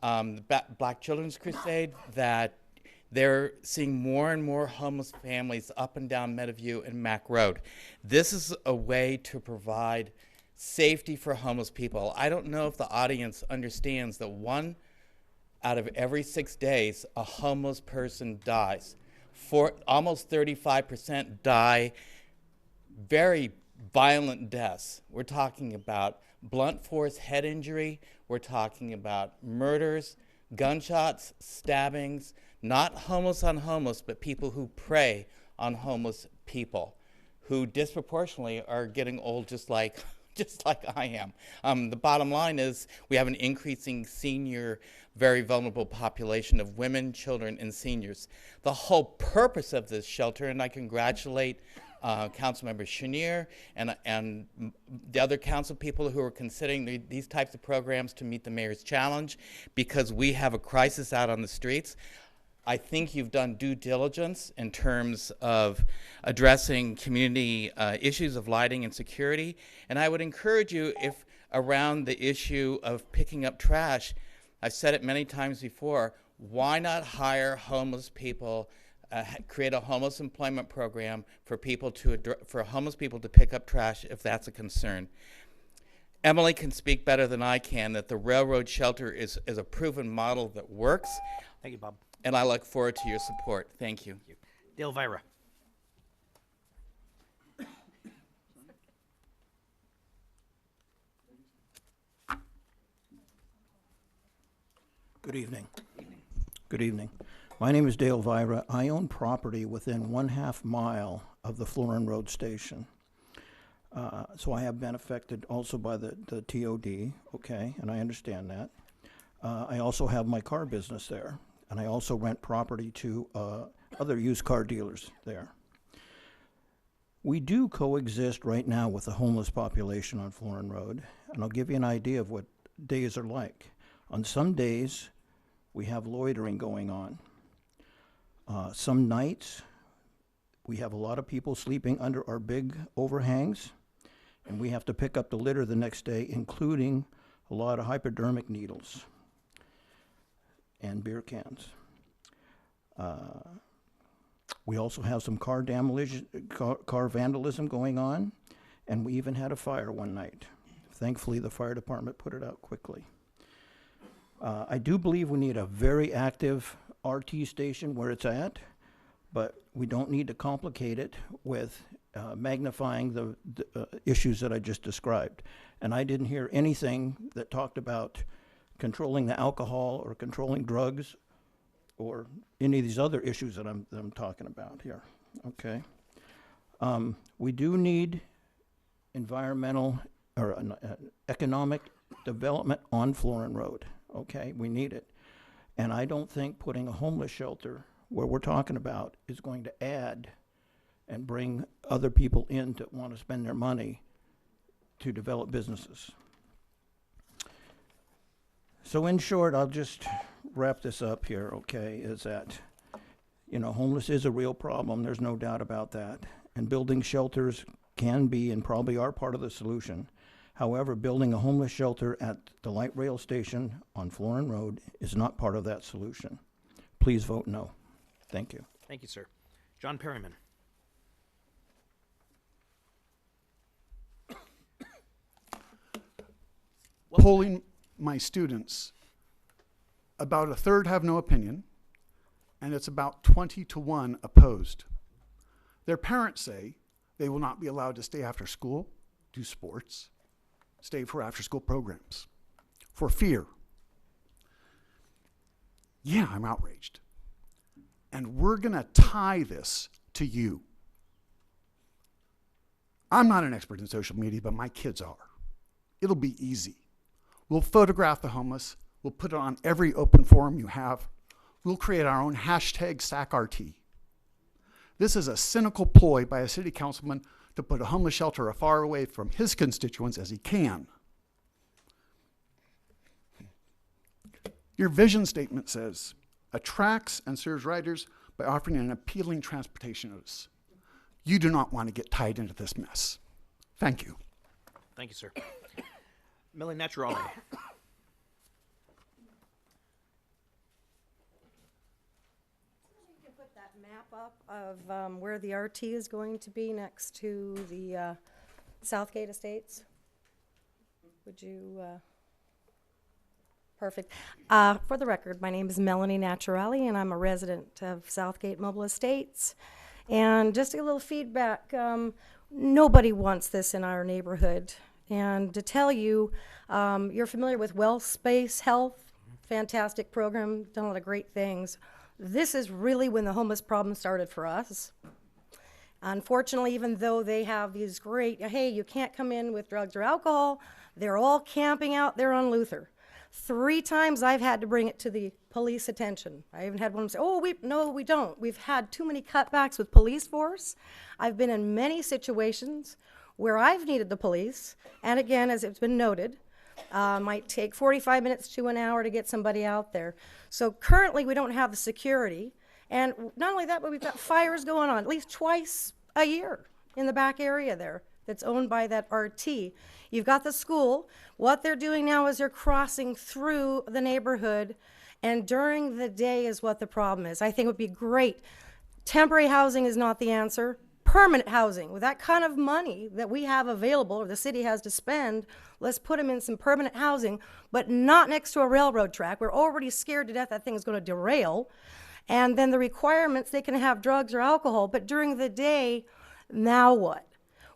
the Black Children's Crusade that they're seeing more and more homeless families up and down Meadowview and Mac Road. This is a way to provide safety for homeless people. I don't know if the audience understands that 1 out of every 6 days, a homeless person dies. Almost 35% die very violent deaths. We're talking about blunt force head injury. We're talking about murders, gunshots, stabbings, not homeless on homeless, but people who prey on homeless people who disproportionately are getting old just like I am. The bottom line is we have an increasing senior, very vulnerable population of women, children, and seniors. The whole purpose of this shelter, and I congratulate Councilmember Chenier, and the other council people who are considering these types of programs to meet the mayor's challenge, because we have a crisis out on the streets. I think you've done due diligence in terms of addressing community issues of lighting and security, and I would encourage you, if around the issue of picking up trash, I've said it many times before, why not hire homeless people, create a homeless employment program for homeless people to pick up trash if that's a concern. Emily can speak better than I can that the railroad shelter is a proven model that works. Thank you, Bob. And I look forward to your support. Thank you. Dale Vira. Good evening. Good evening. My name is Dale Vira. I own property within 1/2 mile of the Florin Road station. So I have been affected also by the TOD, okay, and I understand that. I also have my car business there, and I also rent property to other used car dealers there. We do coexist right now with the homeless population on Florin Road, and I'll give you an idea of what days are like. On some days, we have loitering going on. Some nights, we have a lot of people sleeping under our big overhangs, and we have to pick up the litter the next day, including a lot of hypodermic needles and beer cans. We also have some car vandalism going on, and we even had a fire one night. Thankfully, the fire department put it out quickly. I do believe we need a very active RT station where it's at, but we don't need to complicate it with magnifying the issues that I just described. And I didn't hear anything that talked about controlling the alcohol or controlling drugs or any of these other issues that I'm talking about here, okay? We do need environmental or economic development on Florin Road, okay? We need it. And I don't think putting a homeless shelter where we're talking about is going to add and bring other people in that want to spend their money to develop businesses. So in short, I'll just wrap this up here, okay, is that, you know, homeless is a real problem. There's no doubt about that. And building shelters can be and probably are part of the solution. However, building a homeless shelter at the light rail station on Florin Road is not part of that solution. Please vote no. Thank you. Thank you, sir. John Perryman. Polling my students, about a third have no opinion, and it's about 20-1 opposed. Their parents say they will not be allowed to stay after school, do sports, stay for after-school programs, for fear. Yeah, I'm outraged. And we're gonna tie this to you. I'm not an expert in social media, but my kids are. It'll be easy. We'll photograph the homeless. We'll put it on every open forum you have. We'll create our own hashtag SacRT. This is a cynical ploy by a city councilman to put a homeless shelter as far away from his constituents as he can. Your vision statement says, attracts and serves riders by offering an appealing transportation notice. You do not want to get tied into this mess. Thank you. Thank you, sir. Millie Naturale. You can put that map up of where the RT is going to be next to the Southgate Estates. Would you? Perfect. For the record, my name is Melanie Naturale, and I'm a resident of Southgate Mobile Estates. And just a little feedback, nobody wants this in our neighborhood. And to tell you, you're familiar with WellSpace Health, fantastic program, done a lot of great things. This is really when the homeless problem started for us. Unfortunately, even though they have these great, hey, you can't come in with drugs or alcohol, they're all camping out there on Luther. 3 times I've had to bring it to the police attention. I even had one say, oh, no, we don't. We've had too many cutbacks with police force. I've been in many situations where I've needed the police, and again, as it's been noted, might take 45 minutes to an hour to get somebody out there. So currently, we don't have the security, and not only that, but we've got fires going on at least twice a year in the back area there that's owned by that RT. You've got the school. What they're doing now is they're crossing through the neighborhood, and during the day is what the problem is. I think it would be great. Temporary housing is not the answer. Permanent housing, with that kind of money that we have available, or the city has to spend, let's put them in some permanent housing, but not next to a railroad track. We're already scared to death that thing is going to derail. And then the requirements, they can have drugs or alcohol, but during the day, now what?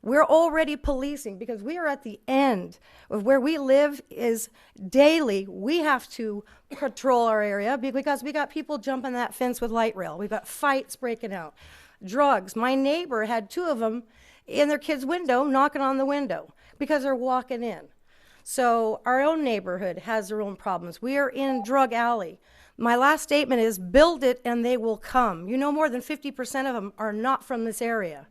We're already policing because we are at the end of where we live is daily. We have to patrol our area because we got people jumping that fence with light rail. We've got fights breaking out. Drugs. My neighbor had 2 of them in their kid's window, knocking on the window because they're walking in. So our own neighborhood has their own problems. We are in drug alley. My last statement is build it and they will come. You know, more than 50% of them are not from this area.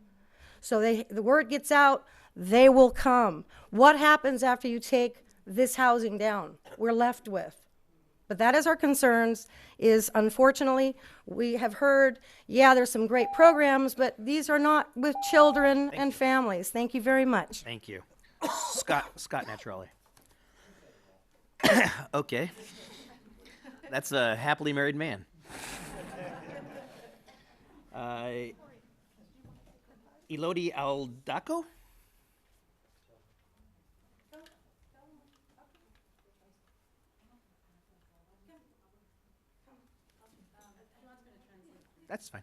So the word gets out, they will come. What happens after you take this housing down? We're left with. But that is our concerns, is unfortunately, we have heard, yeah, there's some great programs, but these are not with children and families. Thank you very much. Thank you. Scott Naturelli. Okay. That's a happily married man. Elodie Aldaco? That's fine.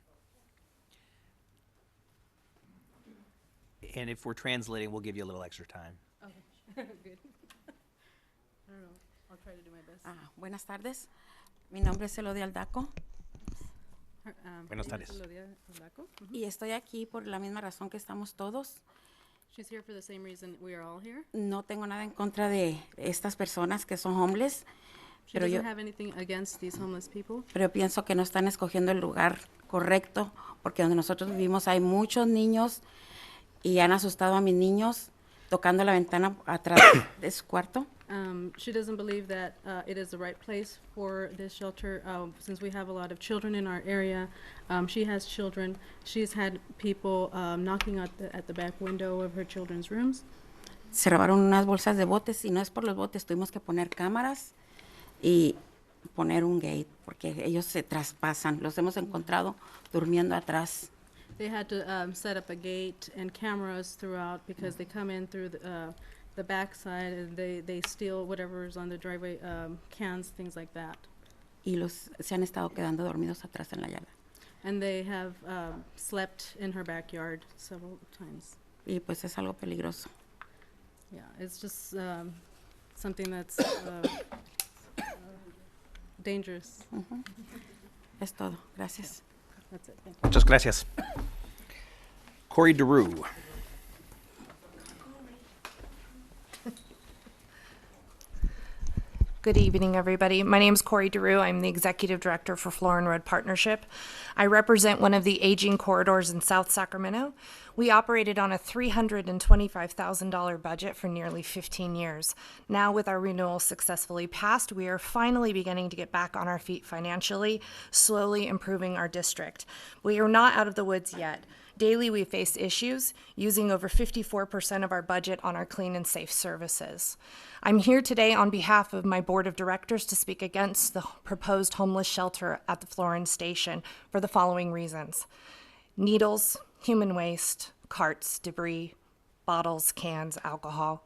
And if we're translating, we'll give you a little extra time. Okay, good. I don't know. I'll try to do my best. Buenas tardes. Mi nombre es Elodie Aldaco. Buenas tardes. Y estoy aquí por la misma razón que estamos todos. She's here for the same reason we are all here. No tengo nada en contra de estas personas que son homeless. She doesn't have anything against these homeless people. Pero pienso que no están escogiendo el lugar correcto, porque donde nosotros vivimos hay muchos niños y han asustado a mis niños tocando la ventana atrás de su cuarto. She doesn't believe that it is the right place for this shelter. Since we have a lot of children in our area, she has children. She's had people knocking at the back window of her children's rooms. Se robaron unas bolsas de botes y no es por los botes, tuvimos que poner cámaras y poner un gate porque ellos se traspasan. Los hemos encontrado durmiendo atrás. They had to set up a gate and cameras throughout because they come in through the backside and they steal whatever's on the driveway, cans, things like that. Y se han estado quedando dormidos atrás en la yarda. And they have slept in her backyard several times. Y pues es algo peligroso. Yeah, it's just something that's dangerous. Es todo. Gracias. Yeah, that's it. Thank you. Muchas gracias. Corey DeRue. Good evening, everybody. My name is Corey DeRue. I'm the Executive Director for Florin Road Partnership. I represent one of the aging corridors in South Sacramento. We operated on a $325,000 budget for nearly 15 years. Now, with our renewal successfully passed, we are finally beginning to get back on our feet financially, slowly improving our district. We are not out of the woods yet. Daily, we face issues, using over 54% of our budget on our clean and safe services. I'm here today on behalf of my board of directors to speak against the proposed homeless shelter at the Florin station for the following reasons: needles, human waste, carts, debris, bottles, cans, alcohol.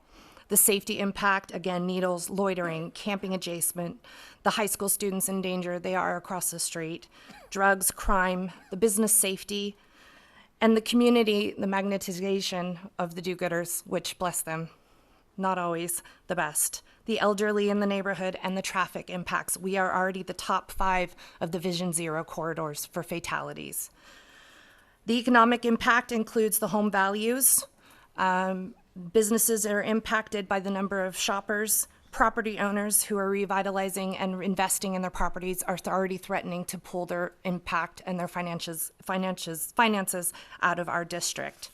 The safety impact, again, needles, loitering, camping adjacent, the high school students in danger, they are across the street, drugs, crime, the business safety, and the community, the magnetization of the do-gooders, which, bless them, not always the best. The elderly in the neighborhood and the traffic impacts. We are already the top 5 of the Vision Zero corridors for fatalities. The economic impact includes the home values. Businesses are impacted by the number of shoppers, property owners who are revitalizing and investing in their properties are already threatening to pull their impact and their finances out of our district.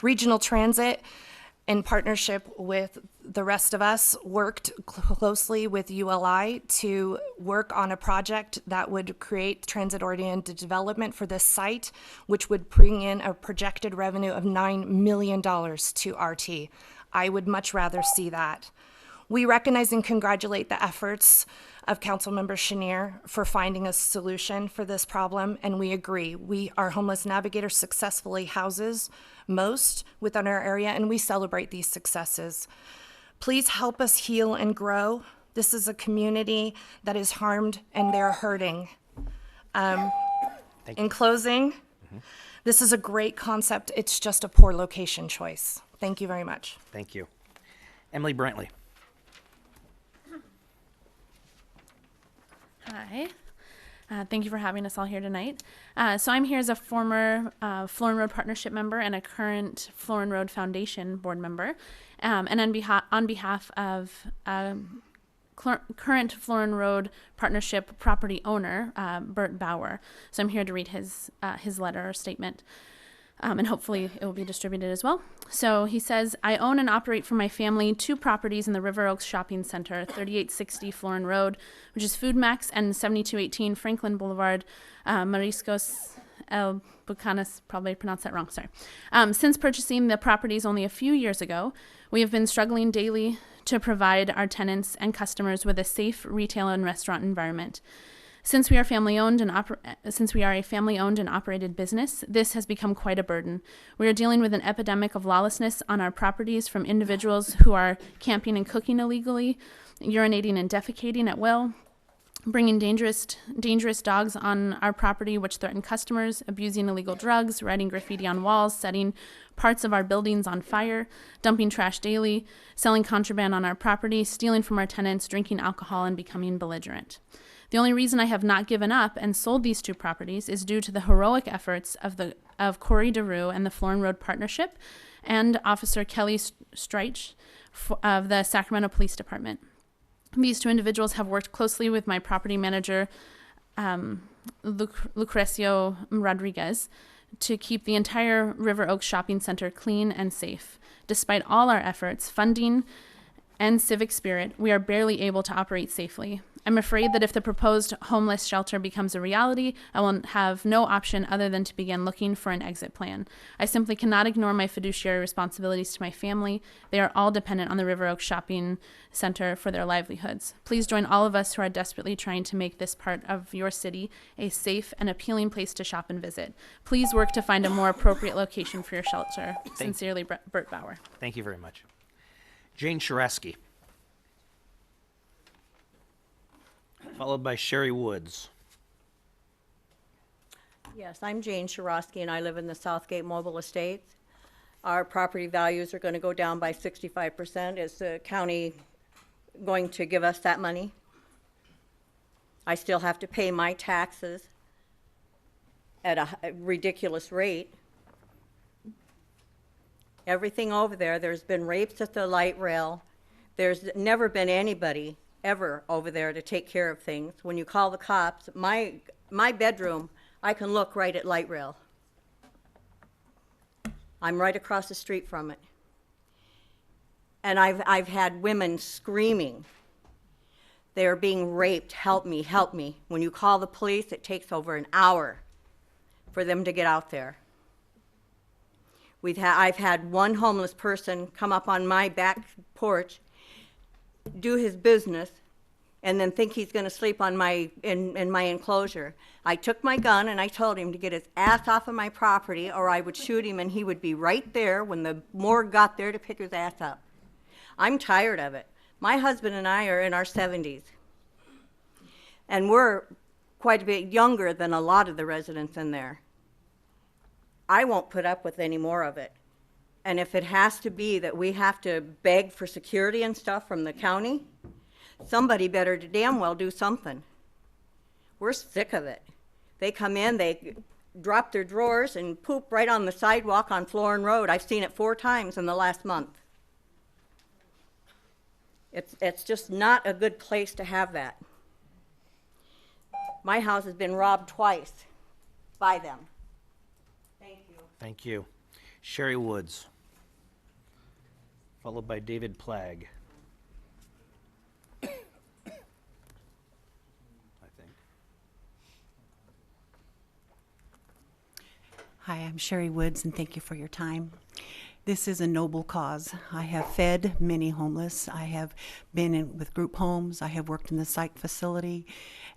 Regional Transit, in partnership with the rest of us, worked closely with ULI to work on a project that would create transit-oriented development for this site, which would bring in a projected revenue of $9 million to RT. I would much rather see that. We recognize and congratulate the efforts of Councilmember Chenier for finding a solution for this problem, and we agree. Our homeless navigator successfully houses most within our area, and we celebrate these successes. Please help us heal and grow. This is a community that is harmed and they're hurting. In closing, this is a great concept. It's just a poor location choice. Thank you very much. Thank you. Emily Brantley. Hi. Thank you for having us all here tonight. So I'm here as a former Florin Road Partnership member and a current Florin Road Foundation board member. And on behalf of current Florin Road Partnership property owner, Bert Bauer. So I'm here to read his letter or statement. And hopefully it will be distributed as well. So he says, I own and operate for my family 2 properties in the River Oaks Shopping Center, 3860 Florin Road, which is Food Max, and 7218 Franklin Boulevard, Mariscos El Bucanas, probably pronounced that wrong, sorry. Since purchasing the properties only a few years ago, we have been struggling daily to provide our tenants and customers with a safe retail and restaurant environment. Since we are a family-owned and operated business, this has become quite a burden. We are dealing with an epidemic of lawlessness on our properties from individuals who are camping and cooking illegally, urinating and defecating at will, bringing dangerous dogs on our property which threaten customers, abusing illegal drugs, writing graffiti on walls, setting parts of our buildings on fire, dumping trash daily, selling contraband on our property, stealing from our tenants, drinking alcohol, and becoming belligerent. The only reason I have not given up and sold these 2 properties is due to the heroic efforts of Corey DeRue and the Florin Road Partnership and Officer Kelly Streich of the Sacramento Police Department. These 2 individuals have worked closely with my property manager, Lucrecio Rodriguez, to keep the entire River Oaks Shopping Center clean and safe. Despite all our efforts, funding, and civic spirit, we are barely able to operate safely. I'm afraid that if the proposed homeless shelter becomes a reality, I will have no option other than to begin looking for an exit plan. I simply cannot ignore my fiduciary responsibilities to my family. They are all dependent on the River Oaks Shopping Center for their livelihoods. Please join all of us who are desperately trying to make this part of your city a safe and appealing place to shop and visit. Please work to find a more appropriate location for your shelter. Sincerely, Bert Bauer. Thank you very much. Jane Sharesky. Followed by Sherry Woods. Yes, I'm Jane Shirosky, and I live in the Southgate Mobile Estates. Our property values are going to go down by 65%. Is the county going to give us that money? I still have to pay my taxes at a ridiculous rate. Everything over there, there's been rapes at the light rail. There's never been anybody ever over there to take care of things. When you call the cops, my bedroom, I can look right at light rail. I'm right across the street from it. And I've had women screaming. They are being raped. Help me, help me. When you call the police, it takes over an hour for them to get out there. I've had one homeless person come up on my back porch, do his business, and then think he's going to sleep on in my enclosure. I took my gun and I told him to get his ass off of my property or I would shoot him, and he would be right there when the morgue got there to pick his ass up. I'm tired of it. My husband and I are in our 70s, and we're quite a bit younger than a lot of the residents in there. I won't put up with any more of it. And if it has to be that we have to beg for security and stuff from the county, somebody better damn well do something. We're sick of it. They come in, they drop their drawers and poop right on the sidewalk on Florin Road. I've seen it 4 times in the last month. It's just not a good place to have that. My house has been robbed twice by them. Thank you. Thank you. Sherry Woods, followed by David Plagg. I think. Hi, I'm Sherry Woods, and thank you for your time. This is a noble cause. I have fed many homeless. I have been in with group homes. I have worked in the psych facility.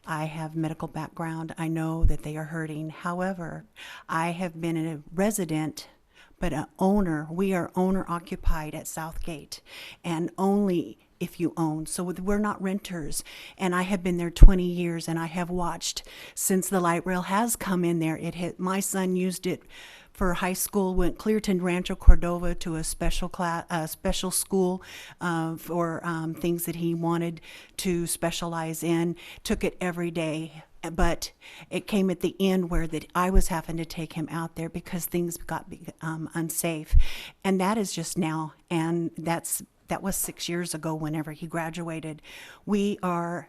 I have medical background. I know that they are hurting. However, I have been a resident, but an owner. We are owner occupied at Southgate, and only if you own. So we're not renters. And I have been there 20 years, and I have watched since the light rail has come in there. My son used it for high school, went clear to Rancho Cordova to a special class, special school for things that he wanted to specialize in, took it every day. But it came at the end where that I was having to take him out there because things got unsafe. And that is just now, and that was 6 years ago whenever he graduated. We are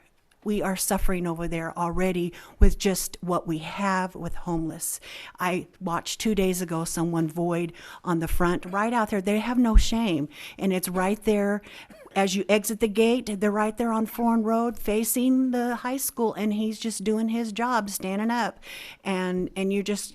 suffering over there already with just what we have with homeless. I watched 2 days ago someone void on the front, right out there. They have no shame. And it's right there as you exit the gate. They're right there on Florin Road facing the high school, and he's just doing his job, standing up. And you're just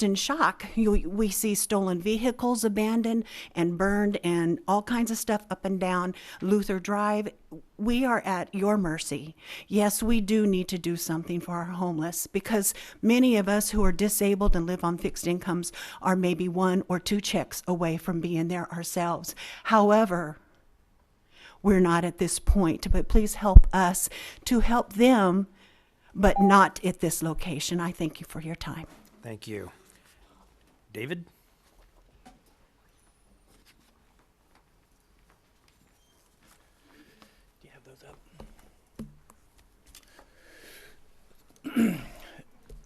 in shock. We see stolen vehicles abandoned and burned and all kinds of stuff up and down Luther Drive. We are at your mercy. Yes, we do need to do something for our homeless because many of us who are disabled and live on fixed incomes are maybe 1 or 2 checks away from being there ourselves. However, we're not at this point, but please help us to help them, but not at this location. I thank you for your time. Thank you. David? Do you have those up?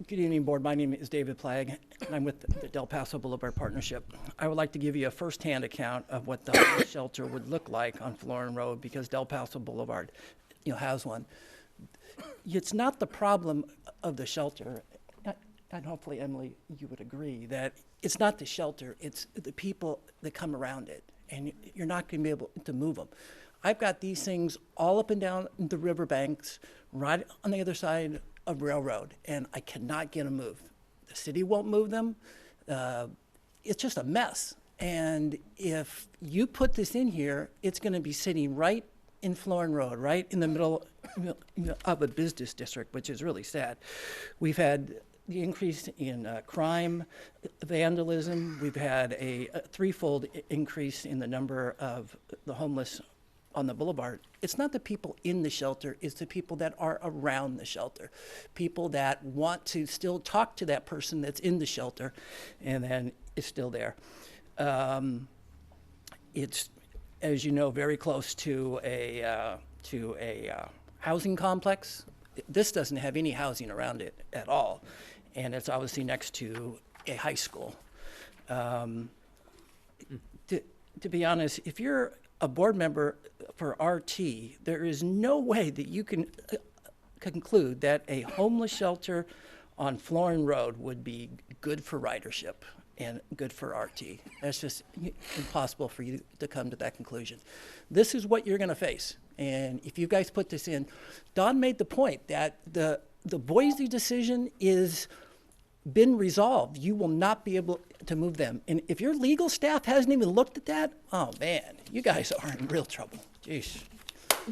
Good evening, Board. My name is David Plagg, and I'm with the Del Paso Boulevard Partnership. I would like to give you a first-hand account of what the homeless shelter would look like on Florin Road because Del Paso Boulevard, has one. It's not the problem of the shelter. And hopefully, Emily, you would agree that it's not the shelter, it's the people that come around it, and you're not going to be able to move them. I've got these things all up and down the riverbanks, right on the other side of Railroad, and I cannot get them moved. The city won't move them. It's just a mess. And if you put this in here, it's going to be sitting right in Florin Road, right in the middle of a business district, which is really sad. We've had the increase in crime, vandalism. We've had a threefold increase in the number of the homeless on the boulevard. It's not the people in the shelter, it's the people that are around the shelter. People that want to still talk to that person that's in the shelter and then is still there. It's, as you know, very close to a housing complex. This doesn't have any housing around it at all. And it's obviously next to a high school. To be honest, if you're a board member for RT, there is no way that you can conclude that a homeless shelter on Florin Road would be good for ridership and good for RT. That's just impossible for you to come to that conclusion. This is what you're going to face. And if you guys put this in, Don made the point that the Boise decision is been resolved. You will not be able to move them. And if your legal staff hasn't even looked at that, oh man, you guys are in real trouble. Jeez.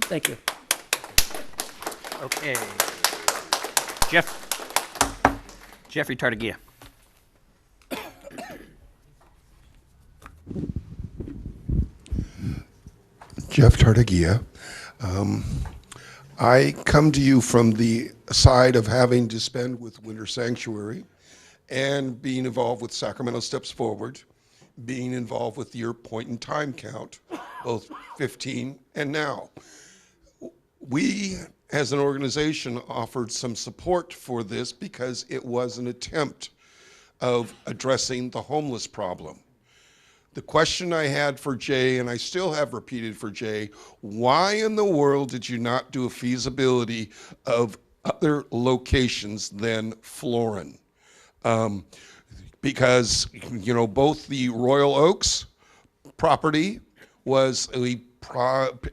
Thank you. Okay. Jeffrey Tartagia. Jeff Tartagia. I come to you from the side of having to spend with Winter Sanctuary and being involved with Sacramento Steps Forward, being involved with your point in time count, both 15 and now. We, as an organization, offered some support for this because it was an attempt of addressing the homeless problem. The question I had for Jay, and I still have repeated for Jay, why in the world did you not do a feasibility of other locations than Florin? Because, you know, both the Royal Oaks property was a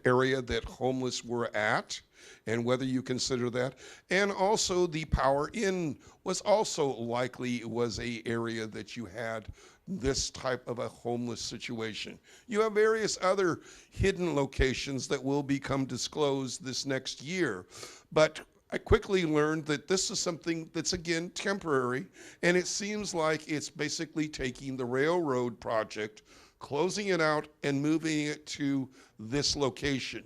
area that homeless were at, and whether you consider that, and also the Power Inn was also likely was a area that you had this type of a homeless situation. You have various other hidden locations that will become disclosed this next year, but I quickly learned that this is something that's, again, temporary, and it seems like it's basically taking the railroad project, closing it out, and moving it to this location.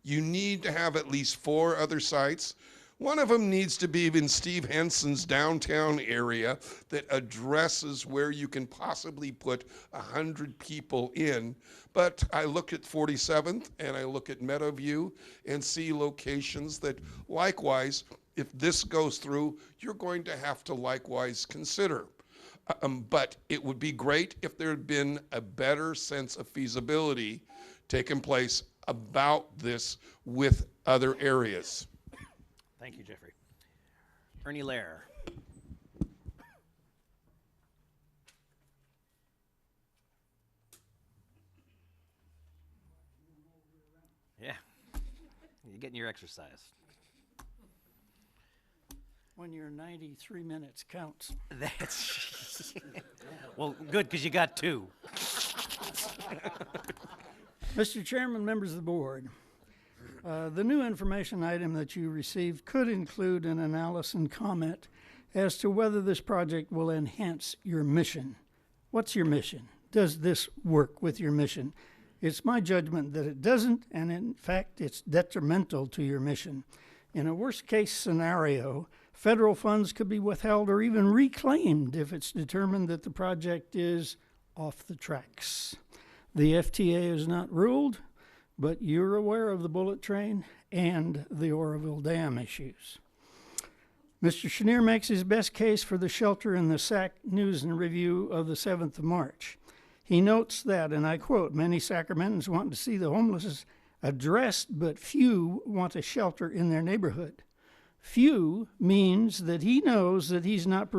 You need to have at least 4 other sites. One of them needs to be in Steve Henson's downtown area that addresses where you can possibly put 100 people in. But I look at 47th and I look at Meadowview and see locations that likewise, if this goes through, you're going to have to likewise consider. But it would be great if there had been a better sense of feasibility taking place about this with other areas. Thank you, Jeffrey. Ernie Lair. Yeah, you're getting your exercise. When your 93 minutes counts. That's well, good, because you got 2. Mr. Chairman, members of the board, the new information item that you received could include an analysis and comment as to whether this project will enhance your mission. What's your mission? Does this work with your mission? It's my judgment that it doesn't, and in fact, it's detrimental to your mission. In a worst-case scenario, federal funds could be withheld or even reclaimed if it's determined that the project is off the tracks. The FTA is not ruled, but you're aware of the bullet train and the Oroville Dam issues. Mr. Chenier makes his best case for the shelter in the SAC News and Review of the 7th of March. He notes that, and I quote, many Sacramentans want to see the homeless addressed, but few want a shelter in their neighborhood. Few means that he knows that he's not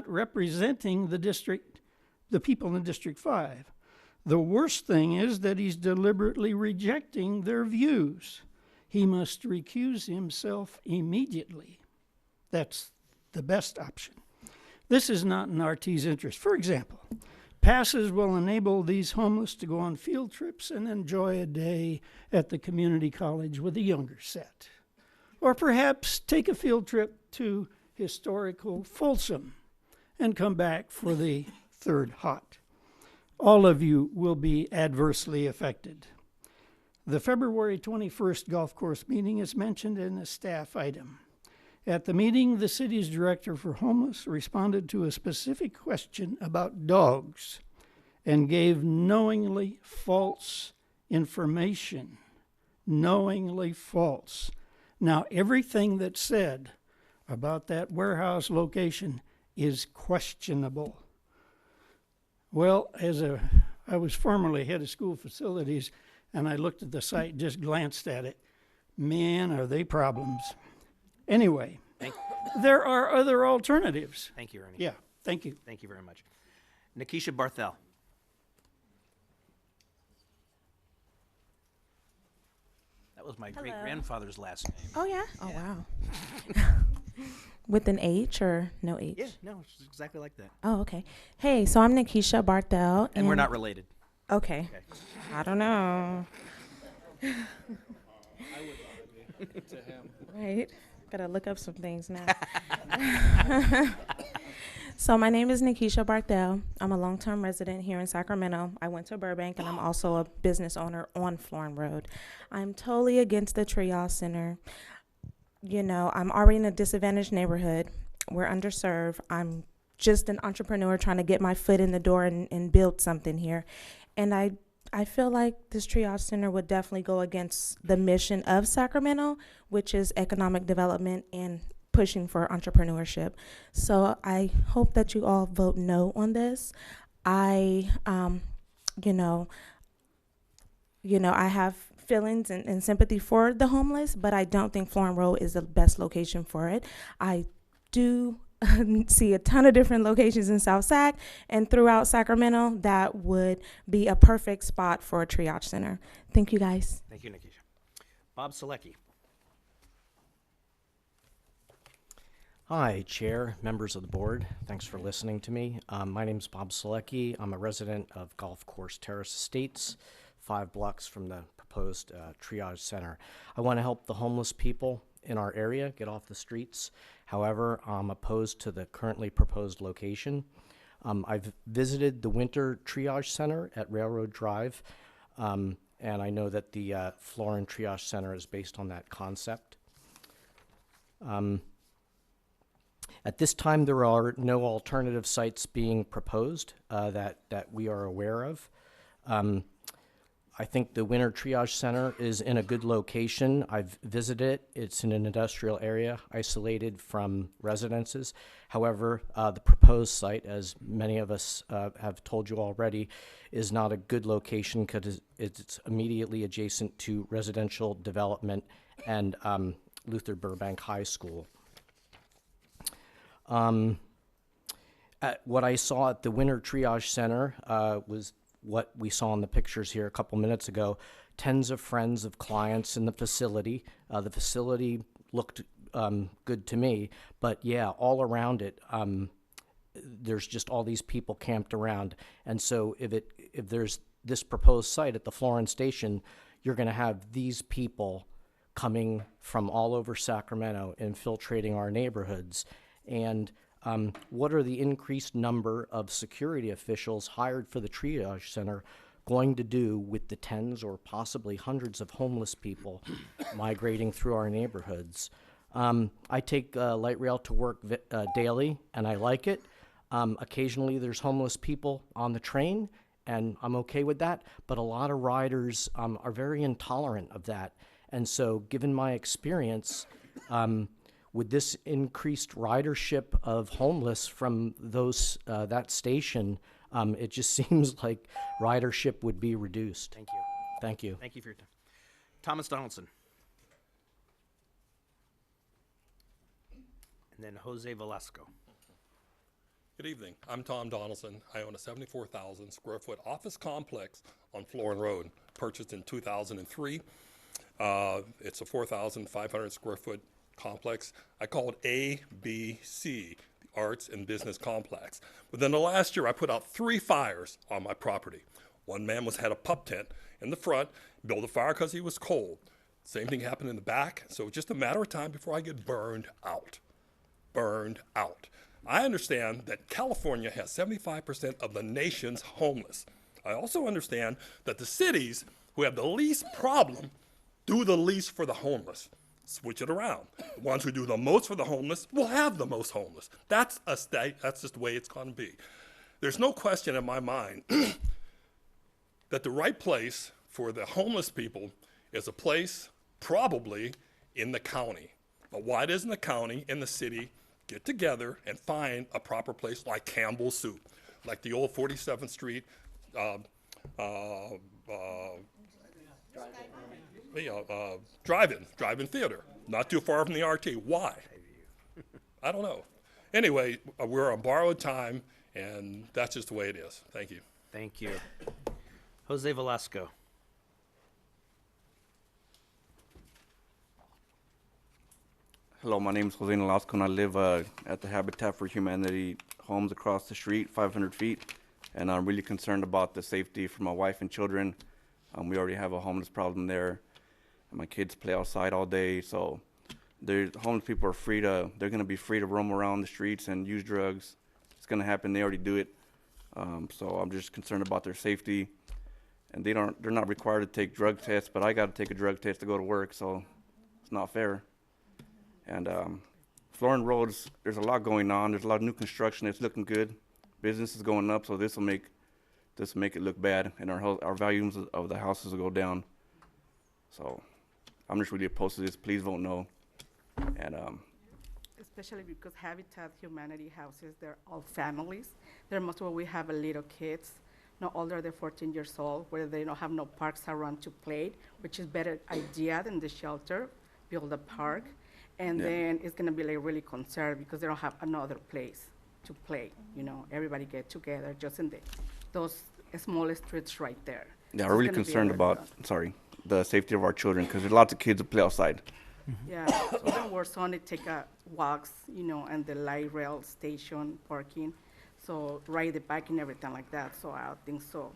representing the district, the people in District 5. The worst thing is that he's deliberately rejecting their views. He must recuse himself immediately. That's the best option. This is not in RT's interest. For example, passes will enable these homeless to go on field trips and enjoy a day at the community college with a younger set. Or perhaps take a field trip to historical Folsom and come back for the third hot. All of you will be adversely affected. The February 21st golf course meeting is mentioned in a staff item. At the meeting, the city's director for homeless responded to a specific question about dogs and gave knowingly false information. Knowingly false. Now, everything that's said about that warehouse location is questionable. Well, I was formerly head of school facilities, and I looked at the site, just glanced at it. Man, are they problems. Anyway, there are other alternatives. Thank you, Ernie. Yeah, thank you. Thank you very much. Nikisha Barthel. That was my great-grandfather's last name. Oh, yeah? Oh, wow. With an H or no H? Yeah, no, it's exactly like that. Oh, okay. Hey, so I'm Nikisha Barthel. And we're not related. Okay. I don't know. I would to him. Right. Gotta look up some things now. So my name is Nikisha Barthel. I'm a long-term resident here in Sacramento. I went to Burbank, and I'm also a business owner on Florin Road. I'm totally against the triage center. You know, I'm already in a disadvantaged neighborhood. We're underserved. I'm just an entrepreneur trying to get my foot in the door and build something here. And I feel like this triage center would definitely go against the mission of Sacramento, which is economic development and pushing for entrepreneurship. So I hope that you all vote no on this. I you know, I have feelings and sympathy for the homeless, but I don't think Florin Road is the best location for it. I do see a ton of different locations in South Sac and throughout Sacramento that would be a perfect spot for a triage center. Thank you, guys. Thank you, Nikisha. Bob Selecki. Hi, Chair, members of the board. Thanks for listening to me. My name is Bob Selecki. I'm a resident of Golf Course Terrace Estates, 5 blocks from the proposed triage center. I want to help the homeless people in our area get off the streets. However, I'm opposed to the currently proposed location. I've visited the winter triage center at Railroad Drive, and I know that the Florin Triage Center is based on that concept. At this time, there are no alternative sites being proposed that we are aware of. I think the Winter Triage Center is in a good location. I've visited it. It's in an industrial area, isolated from residences. However, the proposed site, as many of us have told you already, is not a good location because it's immediately adjacent to residential development and Luther Burbank High School. What I saw at the Winter Triage Center was what we saw in the pictures here a couple minutes ago. Tens of friends of clients in the facility. The facility looked good to me, but yeah, all around it, there's just all these people camped around. And so if there's this proposed site at the Florin station, you're going to have these people coming from all over Sacramento, infiltrating our neighborhoods. And what are the increased number of security officials hired for the triage center going to do with the tens or possibly hundreds of homeless people migrating through our neighborhoods? I take light rail to work daily, and I like it. Occasionally there's homeless people on the train, and I'm okay with that, but a lot of riders are very intolerant of that. And so given my experience, with this increased ridership of homeless from that station, it just seems like ridership would be reduced. Thank you. Thank you. Thank you for your time. Thomas Donaldson. And then Jose Velasco. Good evening. I'm Tom Donaldson. I own a 74,000 square foot office complex on Florin Road, purchased in 2003. It's a 4,500 square foot complex. I call it ABC, the Arts and Business Complex. Within the last year, I put out 3 fires on my property. One man had a pup tent in the front, built a fire because he was cold. Same thing happened in the back, so it's just a matter of time before I get burned out. Burned out. I understand that California has 75% of the nation's homeless. I also understand that the cities who have the least problem do the least for the homeless. Switch it around. The ones who do the most for the homeless will have the most homeless. That's just the way it's going to be. There's no question in my mind that the right place for the homeless people is a place probably in the county. But why doesn't the county and the city get together and find a proper place like Campbell's Soup, like the old 47th Street drive-in theater, not too far from the RT. Why? I don't know. Anyway, we're on borrowed time, and that's just the way it is. Thank you. Thank you. Jose Velasco. Hello, my name is Jose Velasco, and I live at the Habitat for Humanity homes across the street, 500 feet, and I'm really concerned about the safety for my wife and children. We already have a homeless problem there. My kids play outside all day, so the homeless people are they're going to be free to roam around the streets and use drugs. It's going to happen. They already do it. So I'm just concerned about their safety. And they're not required to take drug tests, but I got to take a drug test to go to work, so it's not fair. And Florin Roads, there's a lot going on. There's a lot of new construction. It's looking good. Business is going up, so this will make it look bad, and our values of the houses will go down. So I'm just really opposed to this. Please vote no. And especially because Habitat Humanity houses, they're all families. They're most of we have little kids. no older than 14 years old, where they don't have no parks around to play, which is better idea than the shelter, build a park. And then it's gonna be like really conserved because they don't have another place to play, you know, everybody get together just in those small streets right there. Yeah, So we're it's really gonna be a concerned little about, the safety of our children, because there's lots of kids that play outside. Yeah, so then we're trying to take walks, you know, and the light rail station parking, so ride the bike and everything like that. So I don't think so.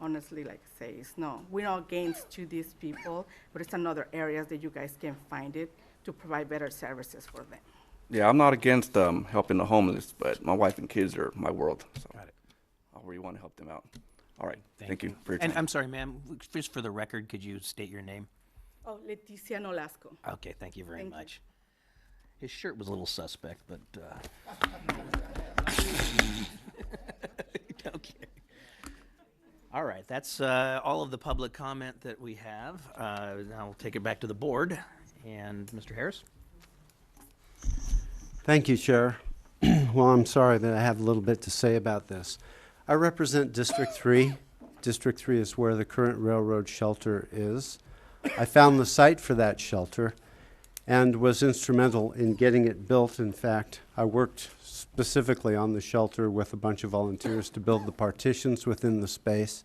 Honestly, like I say, it's no, we're not against to these people, but it's another areas that you guys can find it to provide better services for them. Yeah, I'm not against helping the homeless, but my wife and kids are my world. So Got it. I really want to help them out. All right, thank you for your And time. I'm sorry, ma'am, just for the record, could you state your name? Oh, Leticia Nolasco. Okay, thank you very Thank you. much. His shirt was a little suspect, but, okay. All right, that's all of the public comment that we have. Now we'll take it back to the board. And Mr. Harris? Thank you, Chair. Well, I'm sorry that I have a little bit to say about this. I represent District 3. District 3 is where the current railroad shelter is. I found the site for that shelter and was instrumental in getting it built. In fact, I worked specifically on the shelter with a bunch of volunteers to build the partitions within the space.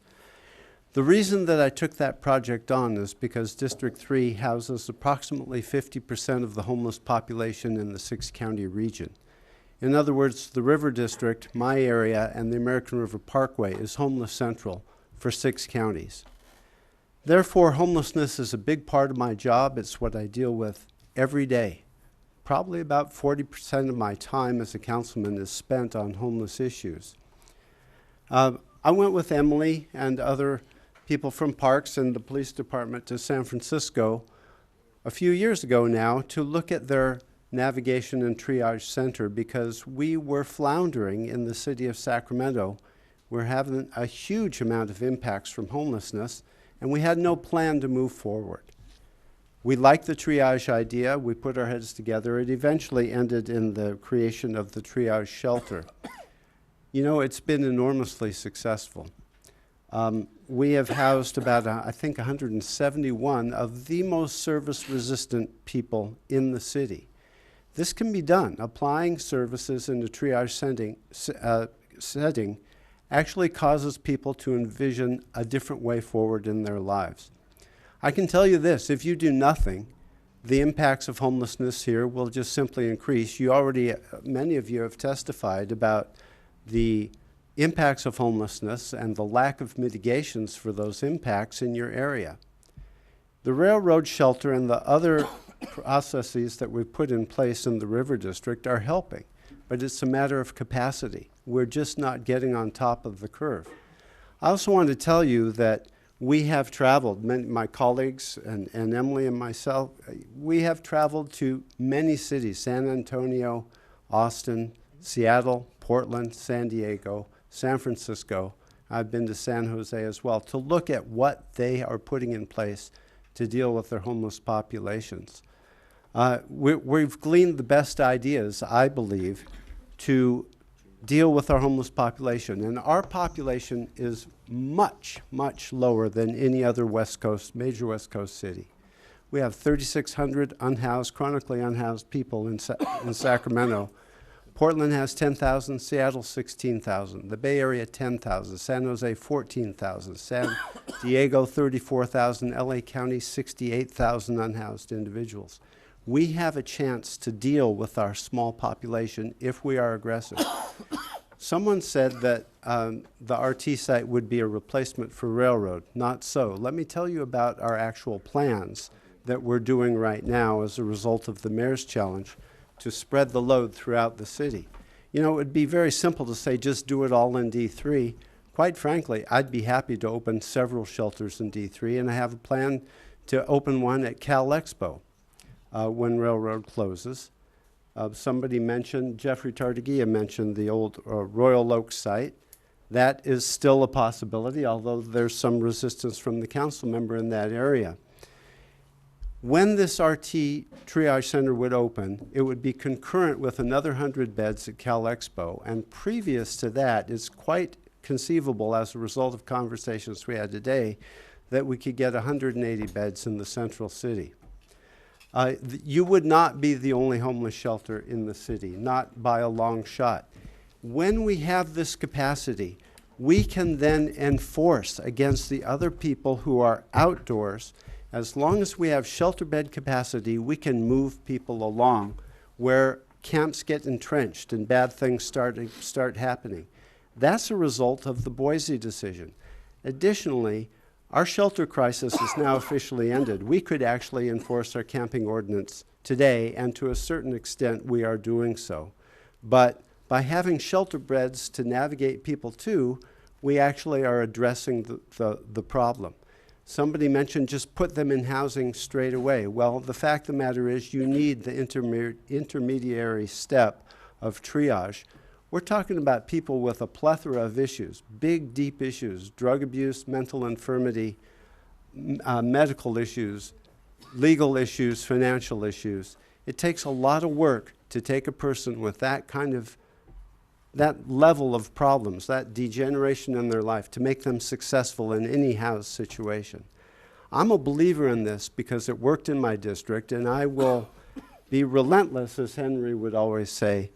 The reason that I took that project on is because District 3 houses approximately 50% of the homeless population in the 6-county region. In other words, the River District, my area, and the American River Parkway is homeless central for 6 counties. Therefore, homelessness is a big part of my job. It's what I deal with every day. Probably about 40% of my time as a councilman is spent on homeless issues. I went with Emily and other people from Parks and the police department to San Francisco a few years ago now to look at their navigation and triage center because we were floundering in the city of Sacramento. We're having a huge amount of impacts from homelessness, and we had no plan to move forward. We liked the triage idea. We put our heads together. It eventually ended in the creation of the triage shelter. You know, it's been enormously successful. We have housed about, I think, 171 of the most service-resistant people in the city. This can be done. Applying services in a triage setting actually causes people to envision a different way forward in their lives. I can tell you this, if you do nothing, the impacts of homelessness here will just simply increase. You already, many of you have testified about the impacts of homelessness and the lack of mitigations for those impacts in your area. The railroad shelter and the other processes that we've put in place in the River District are helping, but it's a matter of capacity. We're just not getting on top of the curve. I also want to tell you that we have traveled, my colleagues and Emily and myself, we have traveled to many cities, San Antonio, Austin, Seattle, Portland, San Diego, San Francisco. I've been to San Jose as well, to look at what they are putting in place to deal with their homeless populations. We've gleaned the best ideas, I believe, to deal with our homeless population. And our population is much, much lower than any other major West Coast city. We have 3,600 unhoused, chronically unhoused people in Sacramento. Portland has 10,000, Seattle 16,000, the Bay Area 10,000, San Jose 14,000, San Diego 34,000, LA County 68,000 unhoused individuals. We have a chance to deal with our small population if we are aggressive. Someone said that the RT site would be a replacement for railroad. Not so. Let me tell you about our actual plans that we're doing right now as a result of the mayor's challenge to spread the load throughout the city. You know, it would be very simple to say just do it all in D3. Quite frankly, I'd be happy to open several shelters in D3, and I have a plan to open one at Cal Expo when railroad closes. Somebody mentioned, Jeffrey Tartagia mentioned the old Royal Oak site. That is still a possibility, although there's some resistance from the council member in that area. When this RT triage center would open, it would be concurrent with another 100 beds at Cal Expo, and previous to that, it's quite conceivable, as a result of conversations we had today, that we could get 180 beds in the central city. You would not be the only homeless shelter in the city, not by a long shot. When we have this capacity, we can then enforce against the other people who are outdoors. As long as we have shelter bed capacity, we can move people along where camps get entrenched and bad things start happening. That's a result of the Boise decision. Additionally, our shelter crisis is now officially ended. We could actually enforce our camping ordinance today, and to a certain extent we are doing so. But by having shelter beds to navigate people to, we actually are addressing the problem. Somebody mentioned just put them in housing straight away. Well, the fact of the matter is you need the intermediary step of triage. We're talking about people with a plethora of issues, big, deep issues, drug abuse, mental infirmity, medical issues, legal issues, financial issues. It takes a lot of work to take a person with that level of problems, that degeneration in their life, to make them successful in any house situation. I'm a believer in this because it worked in my district, and I will be relentless, as Henry would always say,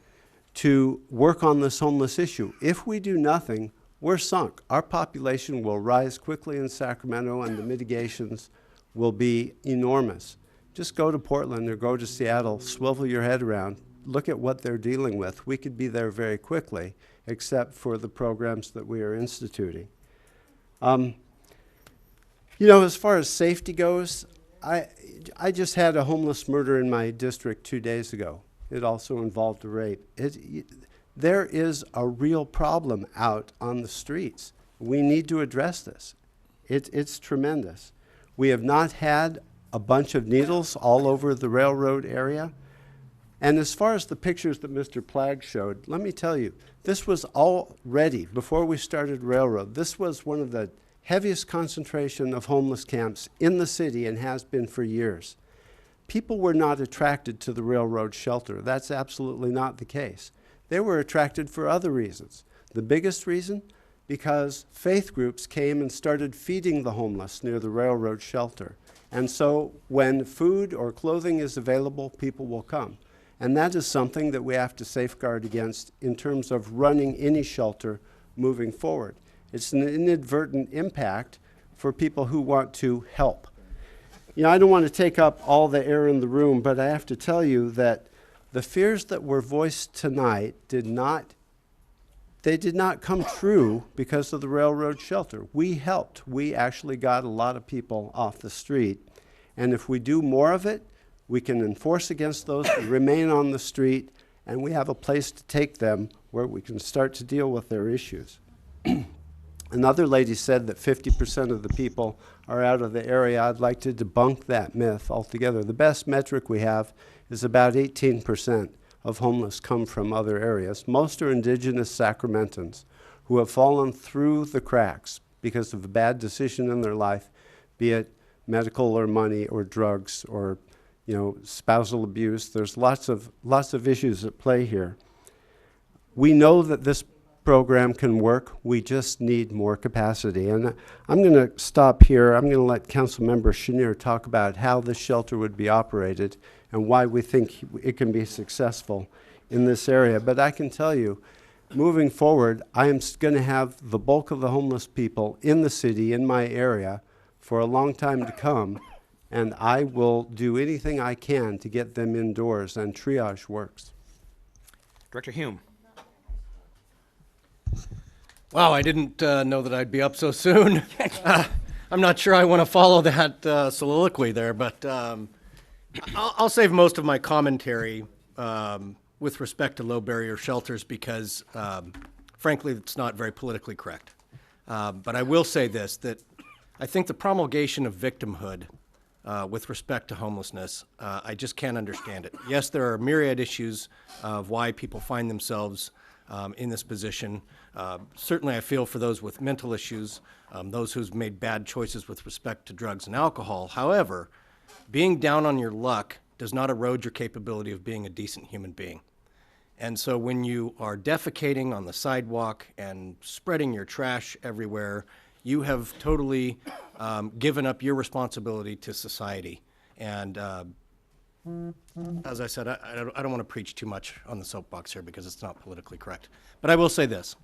to work on this homeless issue. If we do nothing, we're sunk. Our population will rise quickly in Sacramento, and the mitigations will be enormous. Just go to Portland or go to Seattle, swivel your head around, look at what they're dealing with. We could be there very quickly, except for the programs that we are instituting. You know, as far as safety goes, I just had a homeless murder in my district 2 days ago. It also involved a rape. There is a real problem out on the streets. We need to address this. It's tremendous. We have not had a bunch of needles all over the railroad area. And as far as the pictures that Mr. Plagg showed, let me tell you, this was all ready before we started railroad. This was one of the heaviest concentration of homeless camps in the city and has been for years. People were not attracted to the railroad shelter. That's absolutely not the case. They were attracted for other reasons. The biggest reason, because faith groups came and started feeding the homeless near the railroad shelter. And so when food or clothing is available, people will come. And that is something that we have to safeguard against in terms of running any shelter moving forward. It's an inadvertent impact for people who want to help. You know, I don't want to take up all the air in the room, but I have to tell you that the fears that were voiced tonight did not come true because of the railroad shelter. We helped. We actually got a lot of people off the street. And if we do more of it, we can enforce against those who remain on the street, and we have a place to take them where we can start to deal with their issues. Another lady said that 50% of the people are out of the area. I'd like to debunk that myth altogether. The best metric we have is about 18% of homeless come from other areas. Most are indigenous Sacramentans who have fallen through the cracks because of a bad decision in their life, be it medical or money or drugs or spousal abuse. There's lots of issues at play here. We know that this program can work. We just need more capacity. And I'm going to stop here. I'm going to let Councilmember Chenier talk about how this shelter would be operated and why we think it can be successful in this area. But I can tell you, moving forward, I am going to have the bulk of the homeless people in the city, in my area, for a long time to come. And I will do anything I can to get them indoors, and triage works. Director Hume. Wow, I didn't know that I'd be up so soon. I'm not sure I want to follow that soliloquy there, but I'll save most of my commentary with respect to low barrier shelters because, frankly, it's not very politically correct. But I will say this, that I think the promulgation of victimhood with respect to homelessness, I just can't understand it. Yes, there are myriad issues of why people find themselves in this position. Certainly I feel for those with mental issues, those who've made bad choices with respect to drugs and alcohol. However, being down on your luck does not erode your capability of being a decent human being. And so when you are defecating on the sidewalk and spreading your trash everywhere, you have totally given up your responsibility to society. And as I said, I don't want to preach too much on the soapbox here because it's not politically correct. But I will say this.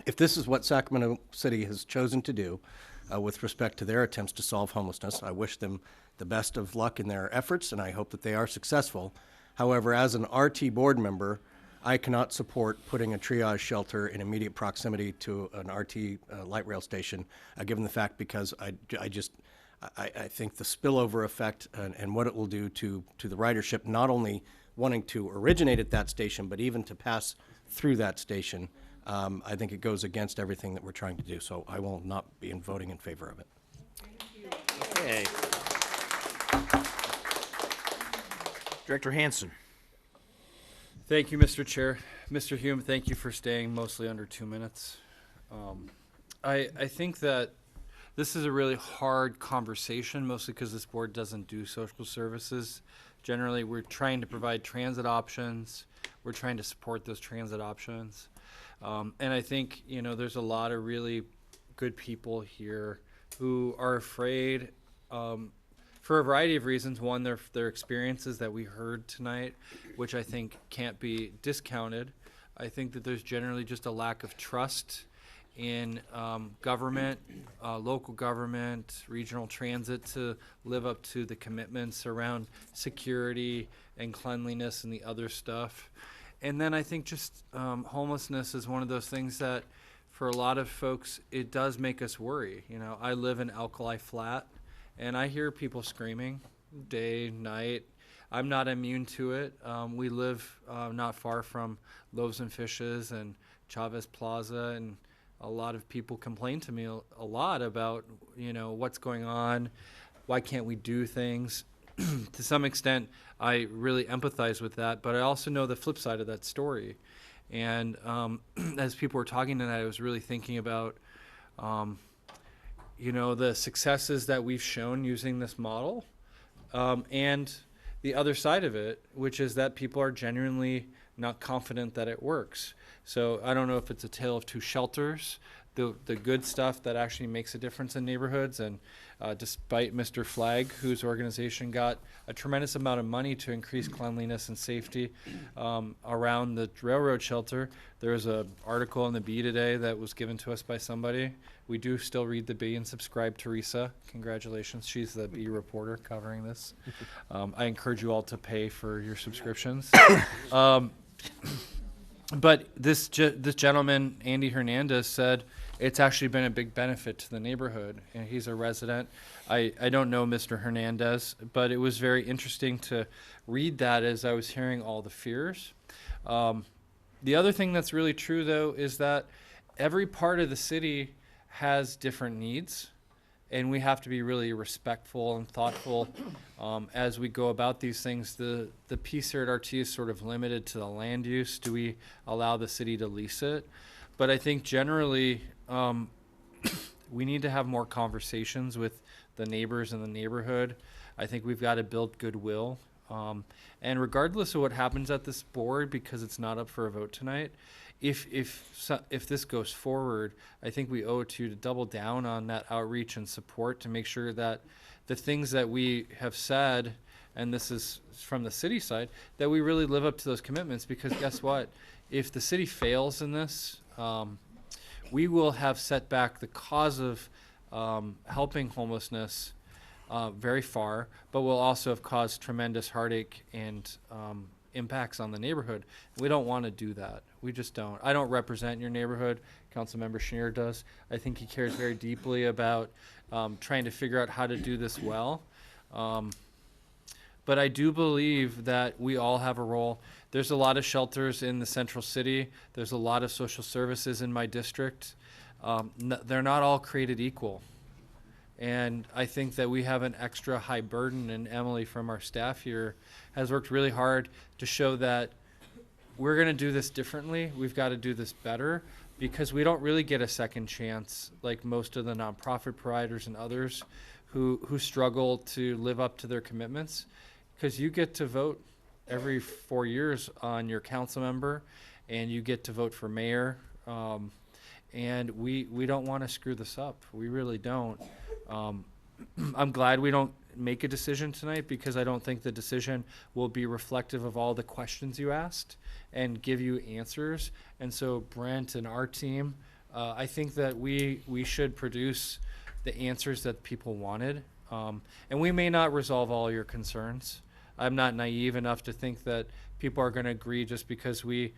If this is what Sacramento City has chosen to do with respect to their attempts to solve homelessness, I wish them the best of luck in their efforts, and I hope that they are successful. However, as an RT board member, I cannot support putting a triage shelter in immediate proximity to an RT light rail station, given the fact because I think the spillover effect and what it will do to the ridership, not only wanting to originate at that station, but even to pass through that station, I think it goes against everything that we're trying to do. So I will not be voting in favor of it. Okay. Director Hansen. Thank you, Mr. Chair. Mr. Hume, thank you for staying mostly under 2 minutes. I think that this is a really hard conversation, mostly because this board doesn't do social services. Generally, we're trying to provide transit options. We're trying to support those transit options. And I think, you know, there's a lot of really good people here who are afraid for a variety of reasons. One, their experiences that we heard tonight, which I think can't be discounted. I think that there's generally just a lack of trust in government, local government, regional transit to live up to the commitments around security and cleanliness and the other stuff. And then I think just homelessness is one of those things that for a lot of folks, it does make us worry. You know, I live in Alkali Flat and I hear people screaming day, night. I'm not immune to it. We live not far from Loaves and Fishes and Chavez Plaza, and a lot of people complain to me a lot about, you know, what's going on, why can't we do things? To some extent, I really empathize with that, but I also know the flip side of that story. And as people were talking tonight, I was really thinking about, you know, the successes that we've shown using this model, and the other side of it, which is that people are genuinely not confident that it works. So I don't know if it's a tale of two shelters, the good stuff that actually makes a difference in neighborhoods. And despite Mr. Flagg, whose organization got a tremendous amount of money to increase cleanliness and safety around the railroad shelter, there was an article in the Bee today that was given to us by somebody. We do still read the Bee and subscribe. Teresa, congratulations. She's the Bee reporter covering this. I encourage you all to pay for your subscriptions. But this gentleman, Andy Hernandez, said it's actually been a big benefit to the neighborhood, and he's a resident. I don't know Mr. Hernandez, but it was very interesting to read that as I was hearing all the fears. The other thing that's really true, though, is that every part of the city has different needs, and we have to be really respectful and thoughtful as we go about these things. The piece here at RT is sort of limited to the land use. Do we allow the city to lease it? But I think generally we need to have more conversations with the neighbors in the neighborhood. I think we've got to build goodwill. And regardless of what happens at this board, because it's not up for a vote tonight, if this goes forward, I think we owe it to you to double down on that outreach and support to make sure that the things that we have said, and this is from the city side, that we really live up to those commitments. Because guess what? If the city fails in this, we will have set back the cause of helping homelessness very far, but will also have caused tremendous heartache and impacts on the neighborhood. We don't want to do that. We just don't. I don't represent your neighborhood. Councilmember Schneer does. I think he cares very deeply about trying to figure out how to do this well. But I do believe that we all have a role. There's a lot of shelters in the central city. There's a lot of social services in my district. They're not all created equal. And I think that we have an extra high burden, and Emily from our staff here has worked really hard to show that we're going to do this differently. We've got to do this better, because we don't really get a second chance like most of the nonprofit providers and others who struggle to live up to their commitments, because you get to vote every 4 years on your council member, and you get to vote for mayor. And we don't want to screw this up. We really don't. I'm glad we don't make a decision tonight, because I don't think the decision will be reflective of all the questions you asked and give you answers. And so Brent and our team, I think that we should produce the answers that people wanted. And we may not resolve all your concerns. I'm not naive enough to think that people are going to agree just because we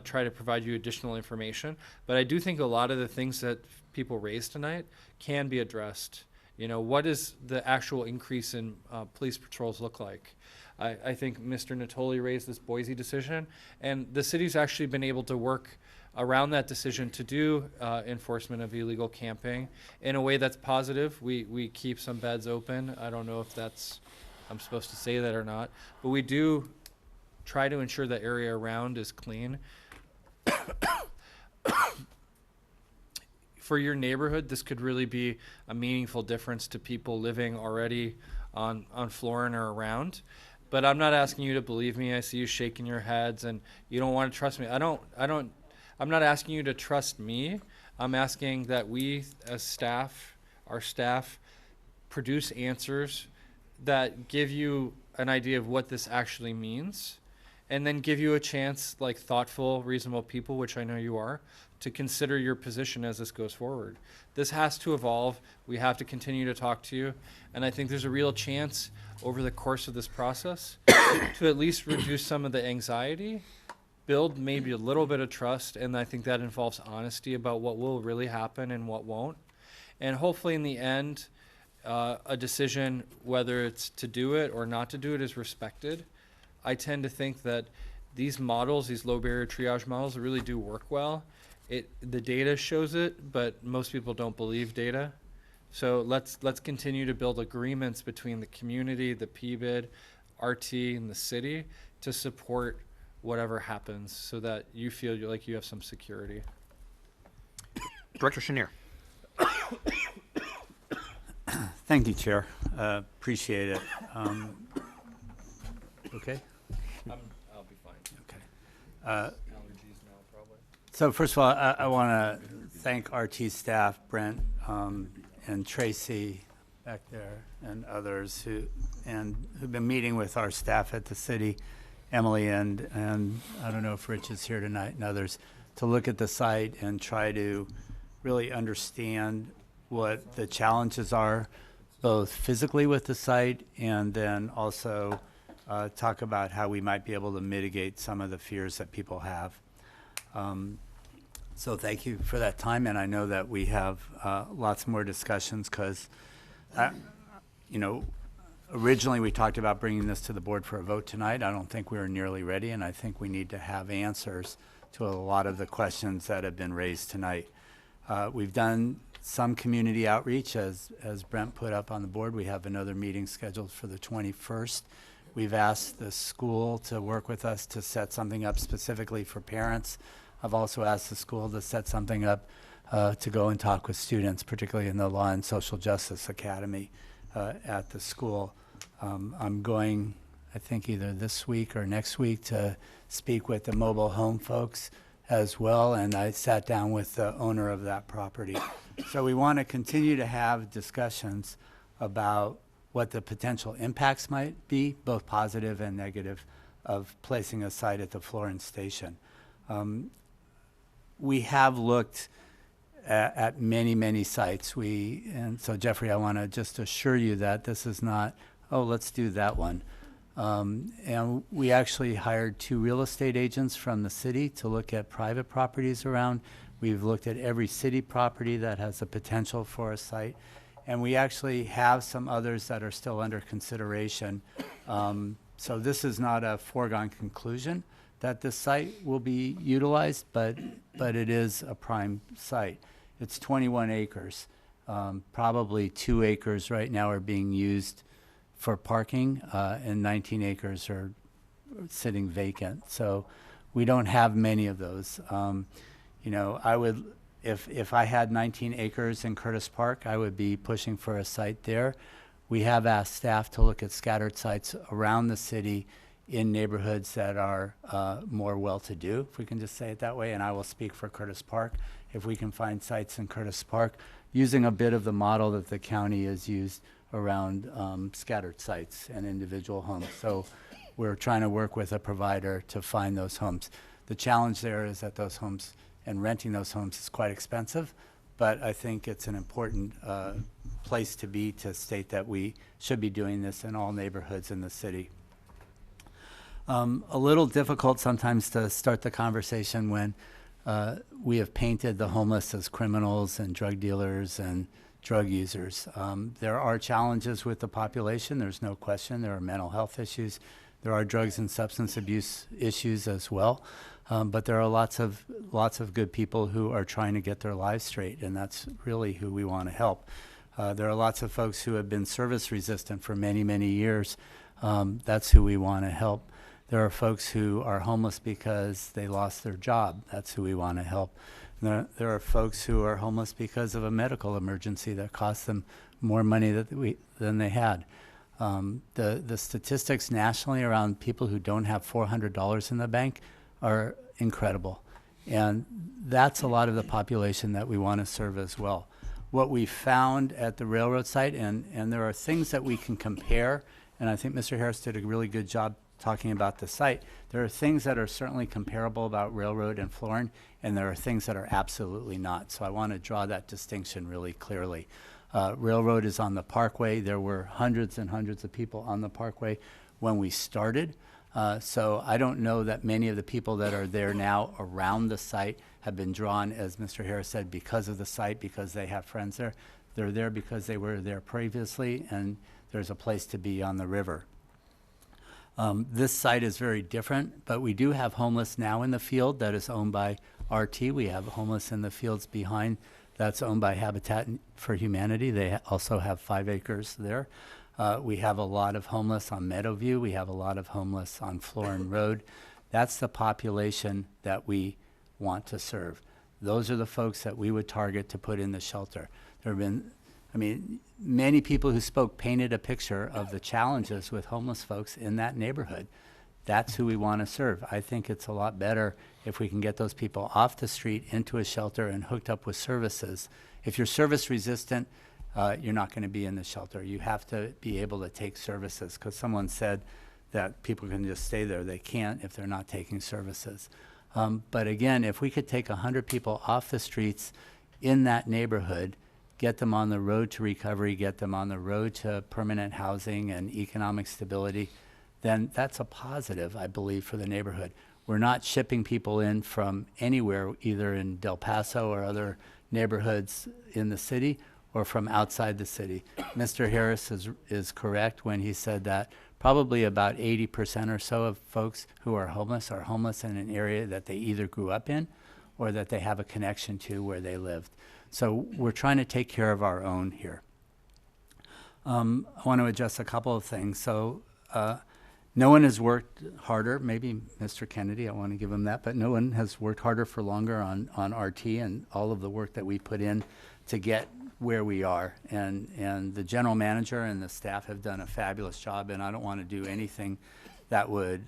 try to provide you additional information. But I do think a lot of the things that people raised tonight can be addressed. You know, what does the actual increase in police patrols look like? I think Mr. Natoli raised this Boise decision, and the city's actually been able to work around that decision to do enforcement of illegal camping in a way that's positive. We keep some beds open. I don't know if that's, I'm supposed to say that or not, but we do try to ensure the area around is clean. For your neighborhood, this could really be a meaningful difference to people living already on Florin or around. But I'm not asking you to believe me. I see you shaking your heads and you don't want to trust me. I'm not asking you to trust me. I'm asking that we as staff, our staff, produce answers that give you an idea of what this actually means, and then give you a chance, like thoughtful, reasonable people, which I know you are, to consider your position as this goes forward. This has to evolve. We have to continue to talk to you. And I think there's a real chance over the course of this process to at least reduce some of the anxiety, build maybe a little bit of trust, and I think that involves honesty about what will really happen and what won't. And hopefully in the end, a decision, whether it's to do it or not to do it, is respected. I tend to think that these models, these low barrier triage models, really do work well. The data shows it, but most people don't believe data. So let's continue to build agreements between the community, the PBID, RT, and the city to support whatever happens, so that you feel like you have some security. Director Chenier. Thank you, Chair. Appreciate it. Okay. I'll be fine. Okay. Allergies now, probably. So first of all, I want to thank RT staff, Brent and Tracy back there, and others who've been meeting with our staff at the city, Emily and I don't know if Rich is here tonight, and others, to look at the site and try to really understand what the challenges are, both physically with the site, and then also talk about how we might be able to mitigate some of the fears that people have. So thank you for that time, and I know that we have lots more discussions, because, originally we talked about bringing this to the board for a vote tonight. I don't think we were nearly ready, and I think we need to have answers to a lot of the questions that have been raised tonight. We've done some community outreach, as Brent put up on the board. We have another meeting scheduled for the 21st. We've asked the school to work with us to set something up specifically for parents. I've also asked the school to set something up to go and talk with students, particularly in the Law and Social Justice Academy at the school. I'm going, I think, either this week or next week to speak with the mobile home folks as well, and I sat down with the owner of that property. So we want to continue to have discussions about what the potential impacts might be, both positive and negative, of placing a site at the Florin station. We have looked at many, many sites. And so Jeffrey, I want to just assure you that this is not, oh, let's do that one. And we actually hired 2 real estate agents from the city to look at private properties around. We've looked at every city property that has the potential for a site. And we actually have some others that are still under consideration. So this is not a foregone conclusion that this site will be utilized, but it is a prime site. It's 21 acres. Probably 2 acres right now are being used for parking, and 19 acres are sitting vacant. So we don't have many of those. I would, if I had 19 acres in Curtis Park, I would be pushing for a site there. We have asked staff to look at scattered sites around the city in neighborhoods that are more well-to-do, if we can just say it that way. And I will speak for Curtis Park. If we can find sites in Curtis Park, using a bit of the model that the county has used around scattered sites and individual homes. So we're trying to work with a provider to find those homes. The challenge there is that those homes and renting those homes is quite expensive, but I think it's an important place to be to state that we should be doing this in all neighborhoods in the city. A little difficult sometimes to start the conversation when we have painted the homeless as criminals and drug dealers and drug users. There are challenges with the population, there's no question. There are mental health issues. There are drugs and substance abuse issues as well. But there are lots of good people who are trying to get their lives straight, and that's really who we want to help. There are lots of folks who have been service resistant for many, many years. That's who we want to help. There are folks who are homeless because they lost their job. That's who we want to help. There are folks who are homeless because of a medical emergency that cost them more money than they had. The statistics nationally around people who don't have $400 in the bank are incredible. And that's a lot of the population that we want to serve as well. What we found at the railroad site, and there are things that we can compare, and I think Mr. Harris did a really good job talking about the site. There are things that are certainly comparable about Railroad and Florin, and there are things that are absolutely not. So I want to draw that distinction really clearly. Railroad is on the Parkway. There were hundreds and hundreds of people on the Parkway when we started. So I don't know that many of the people that are there now around the site have been drawn, as Mr. Harris said, because of the site, because they have friends there. They're there because they were there previously, and there's a place to be on the river. This site is very different, but we do have homeless now in the field that is owned by RT. We have homeless in the fields behind that's owned by Habitat for Humanity. They also have 5 acres there. We have a lot of homeless on Meadowview. We have a lot of homeless on Florin Road. That's the population that we want to serve. Those are the folks that we would target to put in the shelter. There have been, many people who spoke painted a picture of the challenges with homeless folks in that neighborhood. That's who we want to serve. I think it's a lot better if we can get those people off the street into a shelter and hooked up with services. If you're service resistant, you're not going to be in the shelter. You have to be able to take services, because someone said that people can just stay there. They can't if they're not taking services. But again, if we could take 100 people off the streets in that neighborhood, get them on the road to recovery, get them on the road to permanent housing and economic stability, then that's a positive, I believe, for the neighborhood. We're not shipping people in from anywhere, either in Del Paso or other neighborhoods in the city or from outside the city. Mr. Harris is correct when he said that probably about 80% or so of folks who are homeless in an area that they either grew up in or that they have a connection to where they lived. So we're trying to take care of our own here. I want to address a couple of things. So no one has worked harder, maybe Mr. Kennedy, I want to give him that, but no one has worked harder for longer on RT and all of the work that we put in to get where we are. And the general manager and the staff have done a fabulous job, and I don't want to do anything that would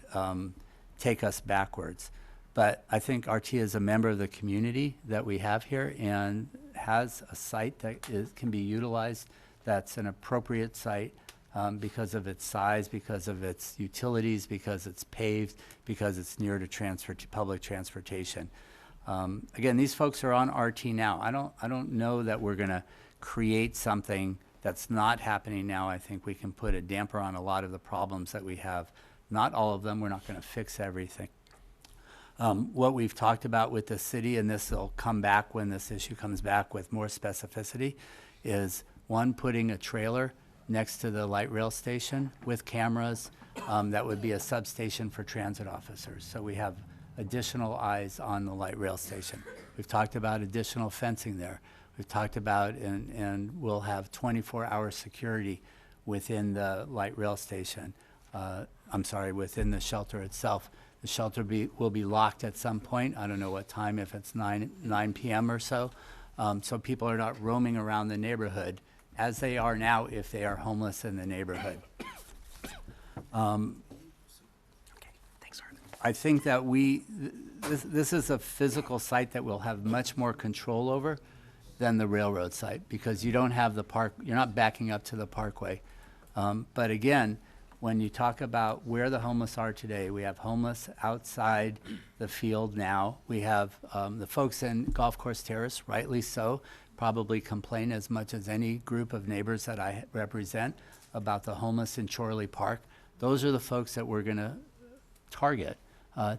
take us backwards. But I think RT is a member of the community that we have here and has a site that can be utilized that's an appropriate site because of its size, because of its utilities, because it's paved, because it's near to public transportation. Again, these folks are on RT now. I don't know that we're going to create something that's not happening now. I think we can put a damper on a lot of the problems that we have. Not all of them. We're not going to fix everything. What we've talked about with the city, and this will come back when this issue comes back with more specificity, is one, putting a trailer next to the light rail station with cameras. That would be a substation for transit officers. So we have additional eyes on the light rail station. We've talked about additional fencing there. We've talked about, and we'll have 24-hour security within the light rail station. Within the shelter itself. The shelter will be locked at some point. I don't know what time, if it's 9 p.m. or so. So people are not roaming around the neighborhood as they are now if they are homeless in the neighborhood. I think that this is a physical site that we'll have much more control over than the railroad site, because you don't have the park, you're not backing up to the parkway. But again, when you talk about where the homeless are today, we have homeless outside the field now. We have the folks in Golf Course Terrace, rightly so, probably complain as much as any group of neighbors that I represent about the homeless in Chorley Park. Those are the folks that we're going to target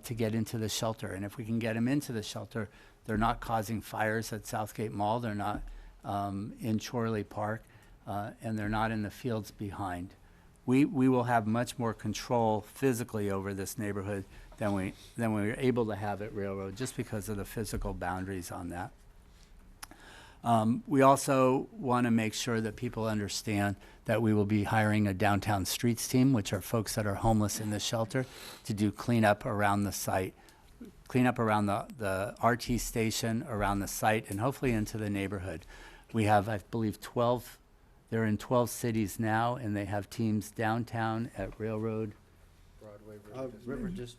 to get into the shelter. And if we can get them into the shelter, they're not causing fires at Southgate Mall, they're not in Chorley Park, and they're not in the fields behind. We will have much more control physically over this neighborhood than we were able to have at Railroad, just because of the physical boundaries on that. We also want to make sure that people understand that we will be hiring a downtown streets team, which are folks that are homeless in the shelter, to do cleanup around the site, cleanup around the RT station, around the site, and hopefully into the neighborhood. We have, I believe, 12, they're in 12 cities now, and they have teams downtown at Railroad,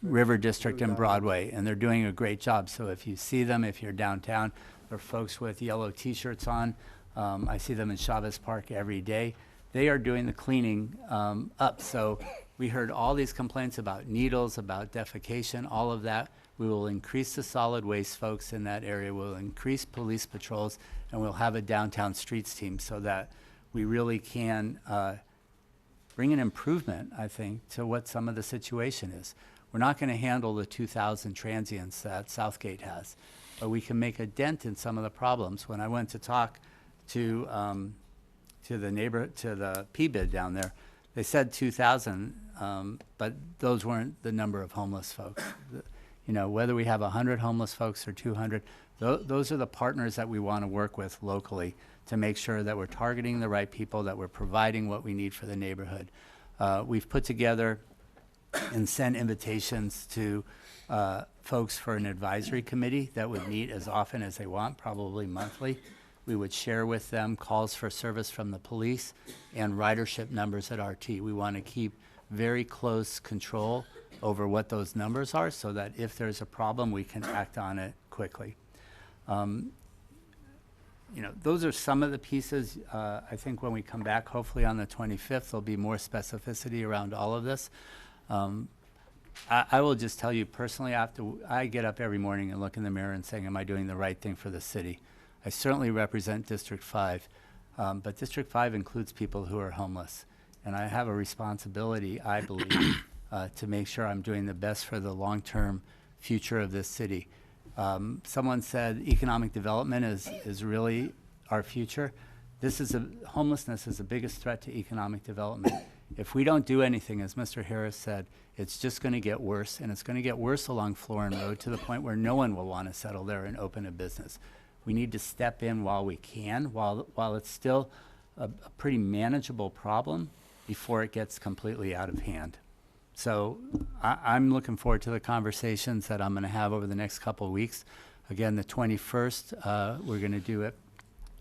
River District and Broadway, and they're doing a great job. So if you see them, if you're downtown, there are folks with yellow t-shirts on. I see them in Chavez Park every day. They are doing the cleaning up. So we heard all these complaints about needles, about defecation, all of that. We will increase the solid waste folks in that area. We'll increase police patrols, and we'll have a downtown streets team so that we really can bring an improvement, I think, to what some of the situation is. We're not going to handle the 2,000 transients that Southgate has, but we can make a dent in some of the problems. When I went to talk to the PBID down there, they said 2,000, but those weren't the number of homeless folks. You know, whether we have 100 homeless folks or 200, those are the partners that we want to work with locally to make sure that we're targeting the right people, that we're providing what we need for the neighborhood. We've put together and sent invitations to folks for an advisory committee that would meet as often as they want, probably monthly. We would share with them calls for service from the police and ridership numbers at RT. We want to keep very close control over what those numbers are so that if there's a problem, we can act on it quickly. You know, those are some of the pieces. I think when we come back, hopefully on the 25th, there'll be more specificity around all of this. I will just tell you personally, I get up every morning and look in the mirror and saying, am I doing the right thing for the city? I certainly represent District 5, but District 5 includes people who are homeless. And I have a responsibility, I believe, to make sure I'm doing the best for the long-term future of this city. Someone said economic development is really our future. Homelessness is the biggest threat to economic development. If we don't do anything, as Mr. Harris said, it's just going to get worse, and it's going to get worse along Florin Road to the point where no one will want to settle there and open a business. We need to step in while we can, while it's still a pretty manageable problem before it gets completely out of hand. So I'm looking forward to the conversations that I'm going to have over the next couple of weeks. Again, the 21st, we're going to do it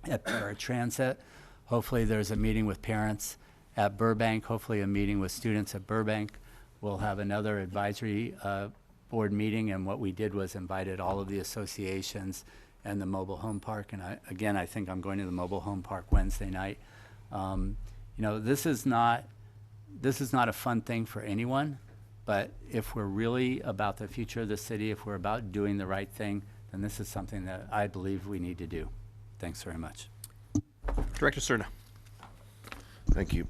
at Paratransit. Hopefully there's a meeting with parents at Burbank, hopefully a meeting with students at Burbank. We'll have another advisory board meeting, and what we did was invited all of the associations and the mobile home park. And I think I'm going to the mobile home park Wednesday night. You know, this is not a fun thing for anyone, but if we're really about the future of the city, if we're about doing the right thing, then this is something that I believe we need to do. Thanks very much. Director Cerna. Thank you.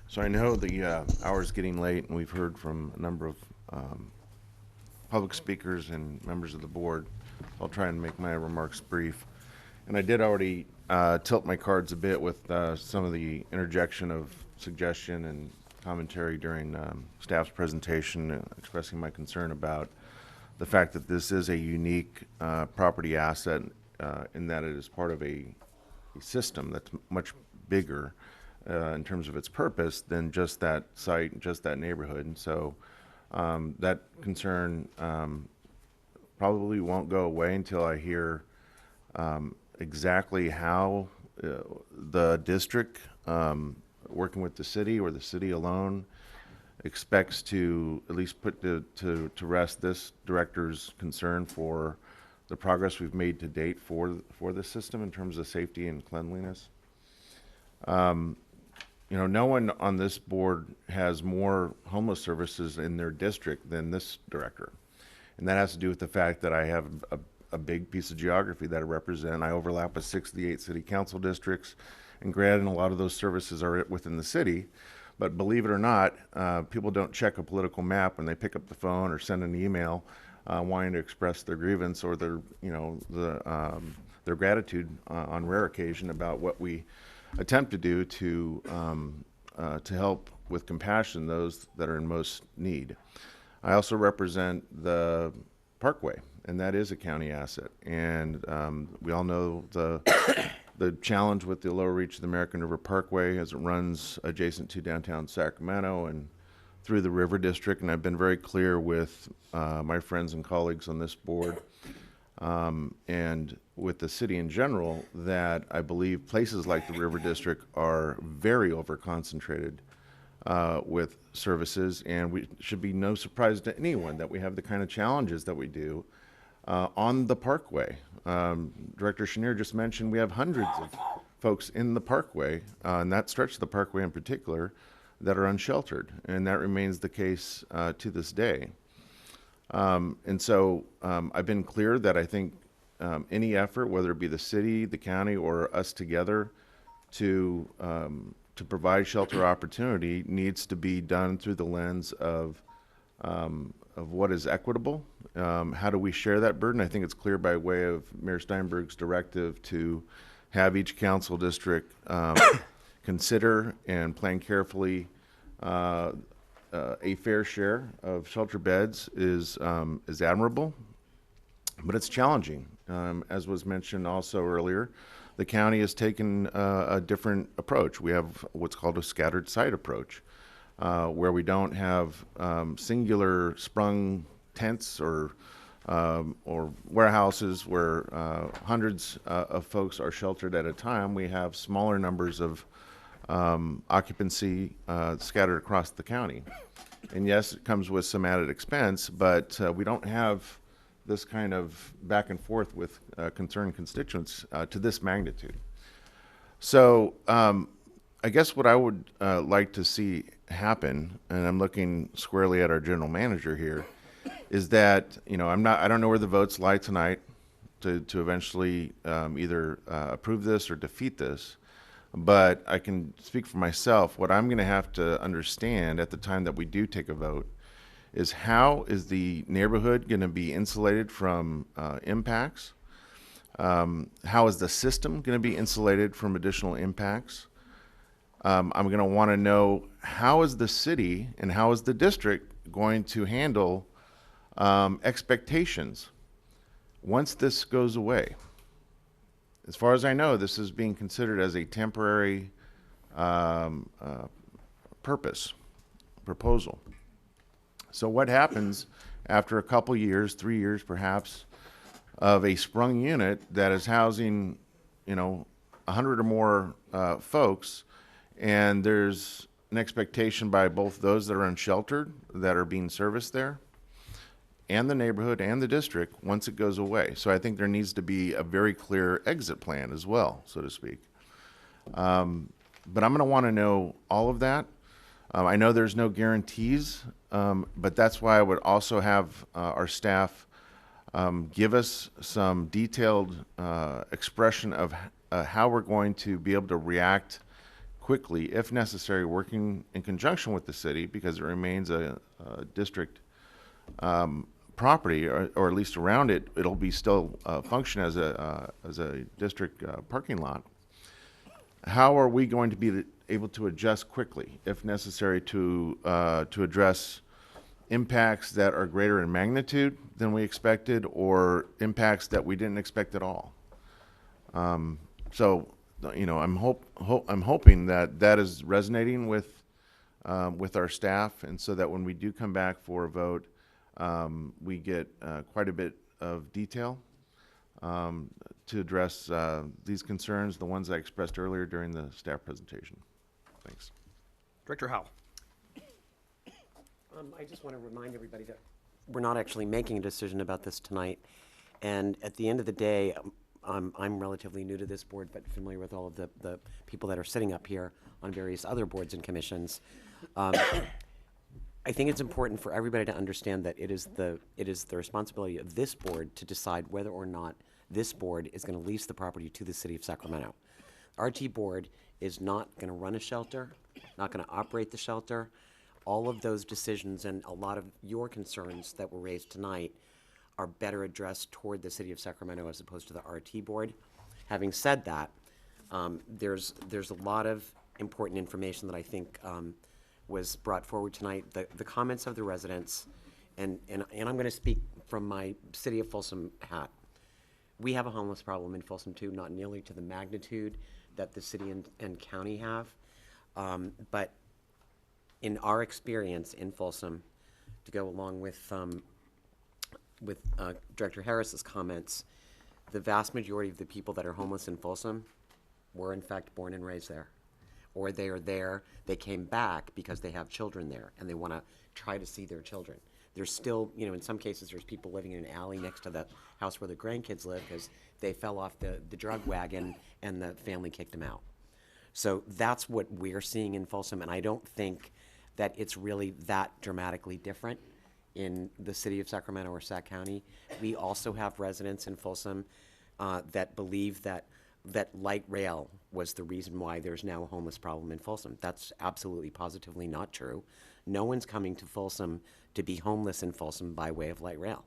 So I know the hour's getting late, and we've heard from a number of public speakers and members of the board. I'll try and make my remarks brief. And I did already tilt my cards a bit with some of the interjection of suggestion and commentary during staff's presentation, expressing my concern about the fact that this is a unique property asset in that it is part of a system that's much bigger in terms of its purpose than just that site and just that neighborhood. And so that concern probably won't go away until I hear exactly how the district, working with the city or the city alone, expects to at least put to rest this director's concern for the progress we've made to date for the system in terms of safety and cleanliness. You know, no one on this board has more homeless services in their district than this director. And that has to do with the fact that I have a big piece of geography that I represent. I overlap with 6 of the 8 city council districts. And granted, a lot of those services are within the city. But believe it or not, people don't check a political map when they pick up the phone or send an email wanting to express their grievance or their, you know, their gratitude on rare occasion about what we attempt to do to help with compassion those that are in most need. I also represent the Parkway, and that is a county asset. And we all know the challenge with the lower reach of the American River Parkway as it runs adjacent to downtown Sacramento and through the River District. And I've been very clear with my friends and colleagues on this board and with the city in general that I believe places like the River District are very over-concentrated with services, and we should be no surprise to anyone that we have the kind of challenges that we do on the Parkway. Director Chenier just mentioned we have hundreds of folks in the Parkway, and that stretch of the Parkway in particular, that are unsheltered, and that remains the case to this day. And so I've been clear that I think any effort, whether it be the city, the county, or us together to provide shelter opportunity needs to be done through the lens of what is equitable. How do we share that burden? I think it's clear by way of Mayor Steinberg's directive to have each council district consider and plan carefully a fair share of shelter beds is admirable, but it's challenging. As was mentioned also earlier, the county has taken a different approach. We have what's called a scattered site approach, where we don't have singular sprung tents or warehouses where hundreds of folks are sheltered at a time. We have smaller numbers of occupancy scattered across the county. And yes, it comes with some added expense, but we don't have this kind of back and forth with concerned constituents to this magnitude. So I guess what I would like to see happen, and I'm looking squarely at our general manager here, is that, you know, I don't know where the votes lie tonight to eventually either approve this or defeat this, but I can speak for myself. What I'm going to have to understand at the time that we do take a vote is how is the neighborhood going to be insulated from impacts? How is the system going to be insulated from additional impacts? I'm going to want to know how is the city and how is the district going to handle expectations once this goes away. As far as I know, this is being considered as a temporary proposal. So what happens after a couple years, 3 years perhaps, of a sprung unit that is housing, you know, 100 or more folks, and there's an expectation by both those that are unsheltered that are being serviced there, and the neighborhood and the district once it goes away. So I think there needs to be a very clear exit plan as well, so to speak. But I'm going to want to know all of that. I know there's no guarantees, but that's why I would also have our staff give us some detailed expression of how we're going to be able to react quickly, if necessary, working in conjunction with the city, because it remains a district property, or at least around it, it'll be still function as a district parking lot. How are we going to be able to adjust quickly, if necessary, to address impacts that are greater in magnitude than we expected, or impacts that we didn't expect at all? So, you know, I'm hoping that that is resonating with our staff, and so that when we do come back for a vote, we get quite a bit of detail to address these concerns, the ones I expressed earlier during the staff presentation. Thanks. Director Howell. I just want to remind everybody that we're not actually making a decision about this tonight. And at the end of the day, I'm relatively new to this board, but familiar with all of the people that are sitting up here on various other boards and commissions. I think it's important for everybody to understand that it is the responsibility of this board to decide whether or not this board is going to lease the property to the city of Sacramento. RT board is not going to run a shelter, not going to operate the shelter. All of those decisions and a lot of your concerns that were raised tonight are better addressed toward the city of Sacramento as opposed to the RT board. Having said that, there's a lot of important information that I think was brought forward tonight. The comments of the residents, and I'm going to speak from my city of Folsom hat. We have a homeless problem in Folsom too, not nearly to the magnitude that the city and county have, but in our experience in Folsom, to go along with Director Harris's comments, the vast majority of the people that are homeless in Folsom were in fact born and raised there. Or they are there, they came back because they have children there and they want to try to see their children. There's still, in some cases there's people living in an alley next to the house where the grandkids live because they fell off the drug wagon and the family kicked them out. So that's what we're seeing in Folsom, and I don't think that it's really that dramatically different in the city of Sacramento or Sac County. We also have residents in Folsom that believe that light rail was the reason why there's now a homeless problem in Folsom. That's absolutely positively not true. No one's coming to Folsom to be homeless in Folsom by way of light rail.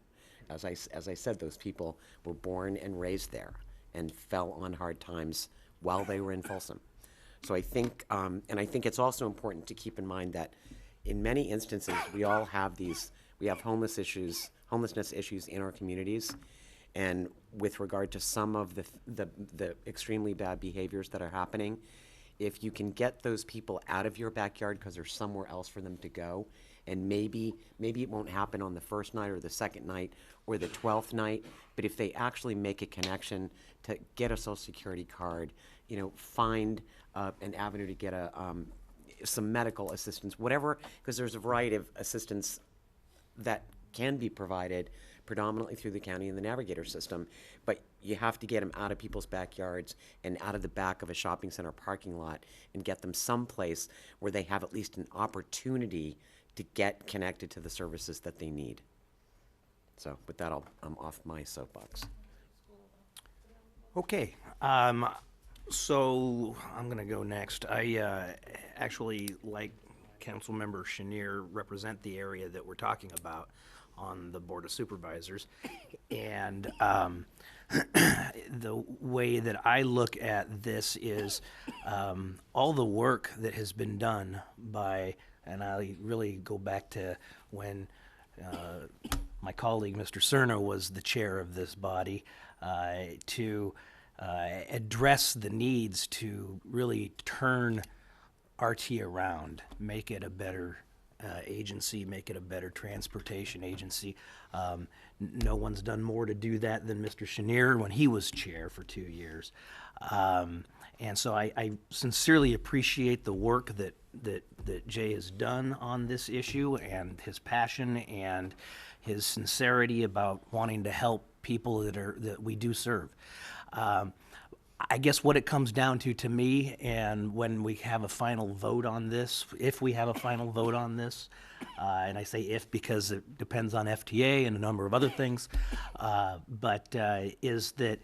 As I said, those people were born and raised there and fell on hard times while they were in Folsom. So I think, and I think it's also important to keep in mind that in many instances, we have homelessness issues in our communities. And with regard to some of the extremely bad behaviors that are happening, if you can get those people out of your backyard because there's somewhere else for them to go, and maybe it won't happen on the first night or the second night or the 12th night, but if they actually make a connection to get a Social Security card, find an avenue to get some medical assistance, whatever, because there's a variety of assistance that can be provided predominantly through the county and the navigator system, but you have to get them out of people's backyards and out of the back of a shopping center parking lot and get them someplace where they have at least an opportunity to get connected to the services that they need. So with that, I'm off my soapbox. Okay, so I'm going to go next. I actually, like Councilmember Chenier, represent the area that we're talking about on the Board of Supervisors. And the way that I look at this is all the work that has been done by, and I really go back to when my colleague, Mr. Cerna, was the chair of this body, to address the needs to really turn RT around, make it a better agency, make it a better transportation agency. No one's done more to do that than Mr. Chenier when he was chair for 2 years. And so I sincerely appreciate the work that Jay has done on this issue, and his passion and his sincerity about wanting to help people that we do serve. I guess what it comes down to me, and when we have a final vote on this, if we have a final vote on this, and I say if because it depends on FTA and a number of other things, is that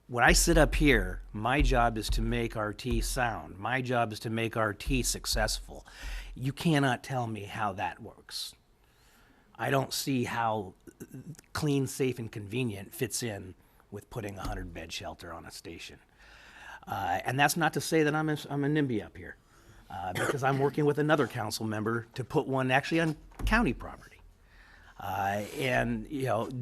when I sit up here, my job is to make RT sound. My job is to make RT successful. You cannot tell me how that works. I don't see how clean, safe, and convenient fits in with putting a 100-bed shelter on a station. And that's not to say that I'm a NIMBY up here, because I'm working with another council member to put one actually on county property. And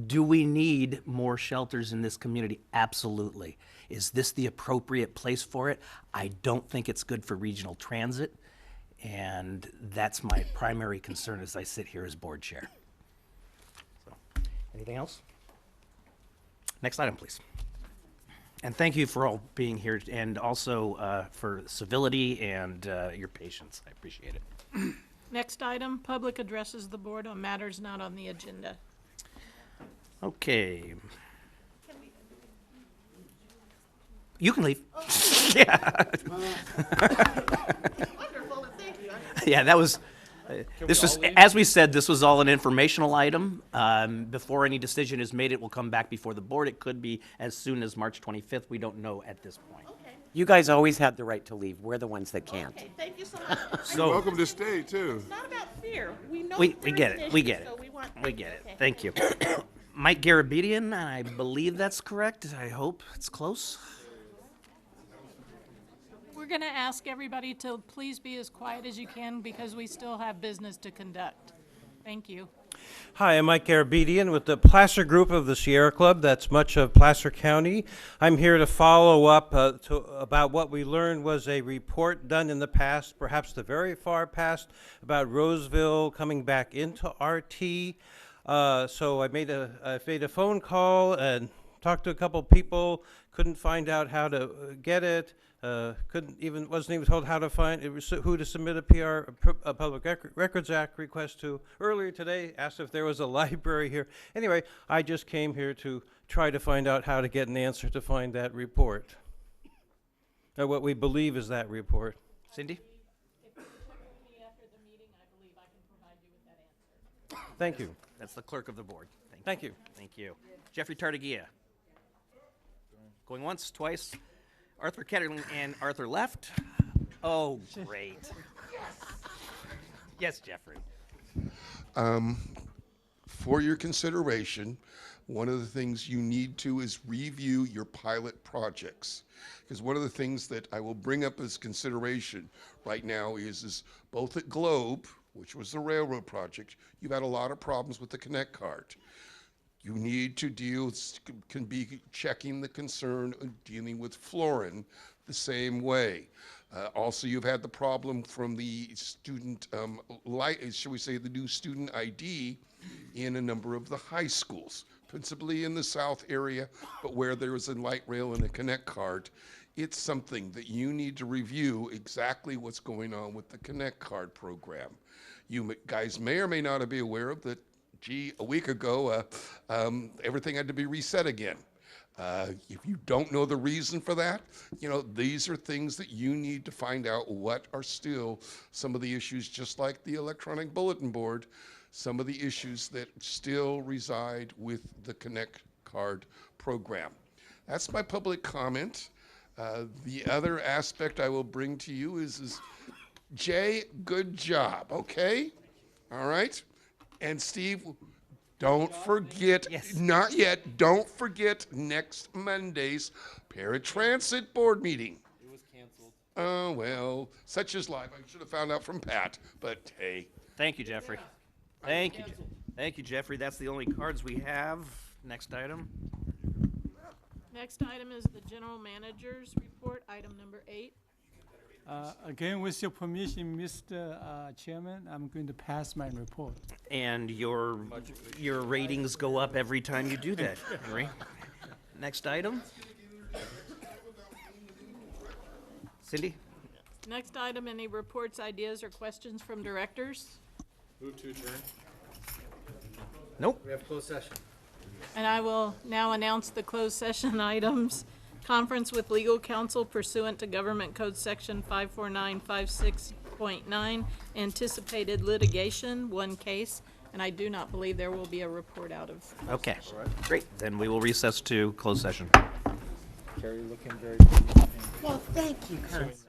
do we need more shelters in this community? Absolutely. Is this the appropriate place for it? I don't think it's good for regional transit, and that's my primary concern as I sit here as board chair. So, anything else? Next item, please. And thank you for all being here, and also for civility and your patience. I appreciate it. Next item, public addresses the board on matters not on the agenda. Okay. You can leave. Yeah. Wonderful, thank you. Yeah, that was, this was, as we said, this was all an informational item. Before any decision is made, it will come back before the board. It could be as soon as March 25th. We don't know at this point. You guys always had the right to leave. We're the ones that can't. Okay, thank you so much. So- Welcome to stay, too. It's not about fear. We know We there get is an it, we issue, get it. so we want- We get it. okay. Thank you. Mike Garabedian, I believe that's correct. I hope it's close. We're going to ask everybody to please be as quiet as you can because we still have business to conduct. Thank you. Hi, I'm Mike Garabedian with the Placer Group of the Sierra Club. That's much of Placer County. I'm here to follow up about what we learned was a report done in the past, perhaps the very far past, about Roseville coming back into RT. So I made a phone call and talked to a couple people. Couldn't find out how to get it. Wasn't even told how to find it, who to submit a Public Records Act request to. Earlier today, asked if there was a library here. Anyway, I just came here to try to find out how to get an answer to find that report. What we believe is that report. Cindy? Thank you. That's the clerk of the board. Thank you. Thank you. Jeffrey Tartagia. Going once, twice. Arthur Ketterling and Arthur left. Oh, great. Yes, Jeffrey. For your consideration, one of the things you need to is review your pilot projects. Because one of the things that I will bring up as consideration right now is both at Globe, which was the railroad project, you've had a lot of problems with the Connect card. You need to can be checking the concern of dealing with Florin the same way. Also, you've had the problem from the student, shall we say, the new student ID in a number of the high schools, principally in the south area, but where there is a light rail and a Connect card. It's something that you need to review exactly what's going on with the Connect card program. You guys may or may not be aware of that. Gee, a week ago, everything had to be reset again. If you don't know the reason for that, these are things that you need to find out what are still some of the issues, just like the electronic bulletin board, some of the issues that still reside with the Connect card program. That's my public comment. The other aspect I will bring to you is Jay, good job, okay? All right? And Steve, don't forget, not yet, don't forget next Monday's Paratransit board meeting. It was canceled. Oh, well, such is life. I should have found out from Pat, but hey. Thank you, Jeffrey. Thank you. Thank you, Jeffrey. That's the only cards we have. Next item. Next item is the general manager's report, item number 8. Again, with your permission, Mr. Chairman, I'm going to pass my report. And your ratings go up every time you do that, Henry. Next item. Cindy? Next item, any reports, ideas, or questions from directors? Move to adjourn. Nope. We have closed session. And I will now announce the closed session items. Conference with legal counsel pursuant to Government Code Section 54956.9, anticipated litigation, 1 case, and I do not believe there will be a report out of. Okay, great. Then we will recess to closed session. Carrie looking very. Well, thank you, Constance.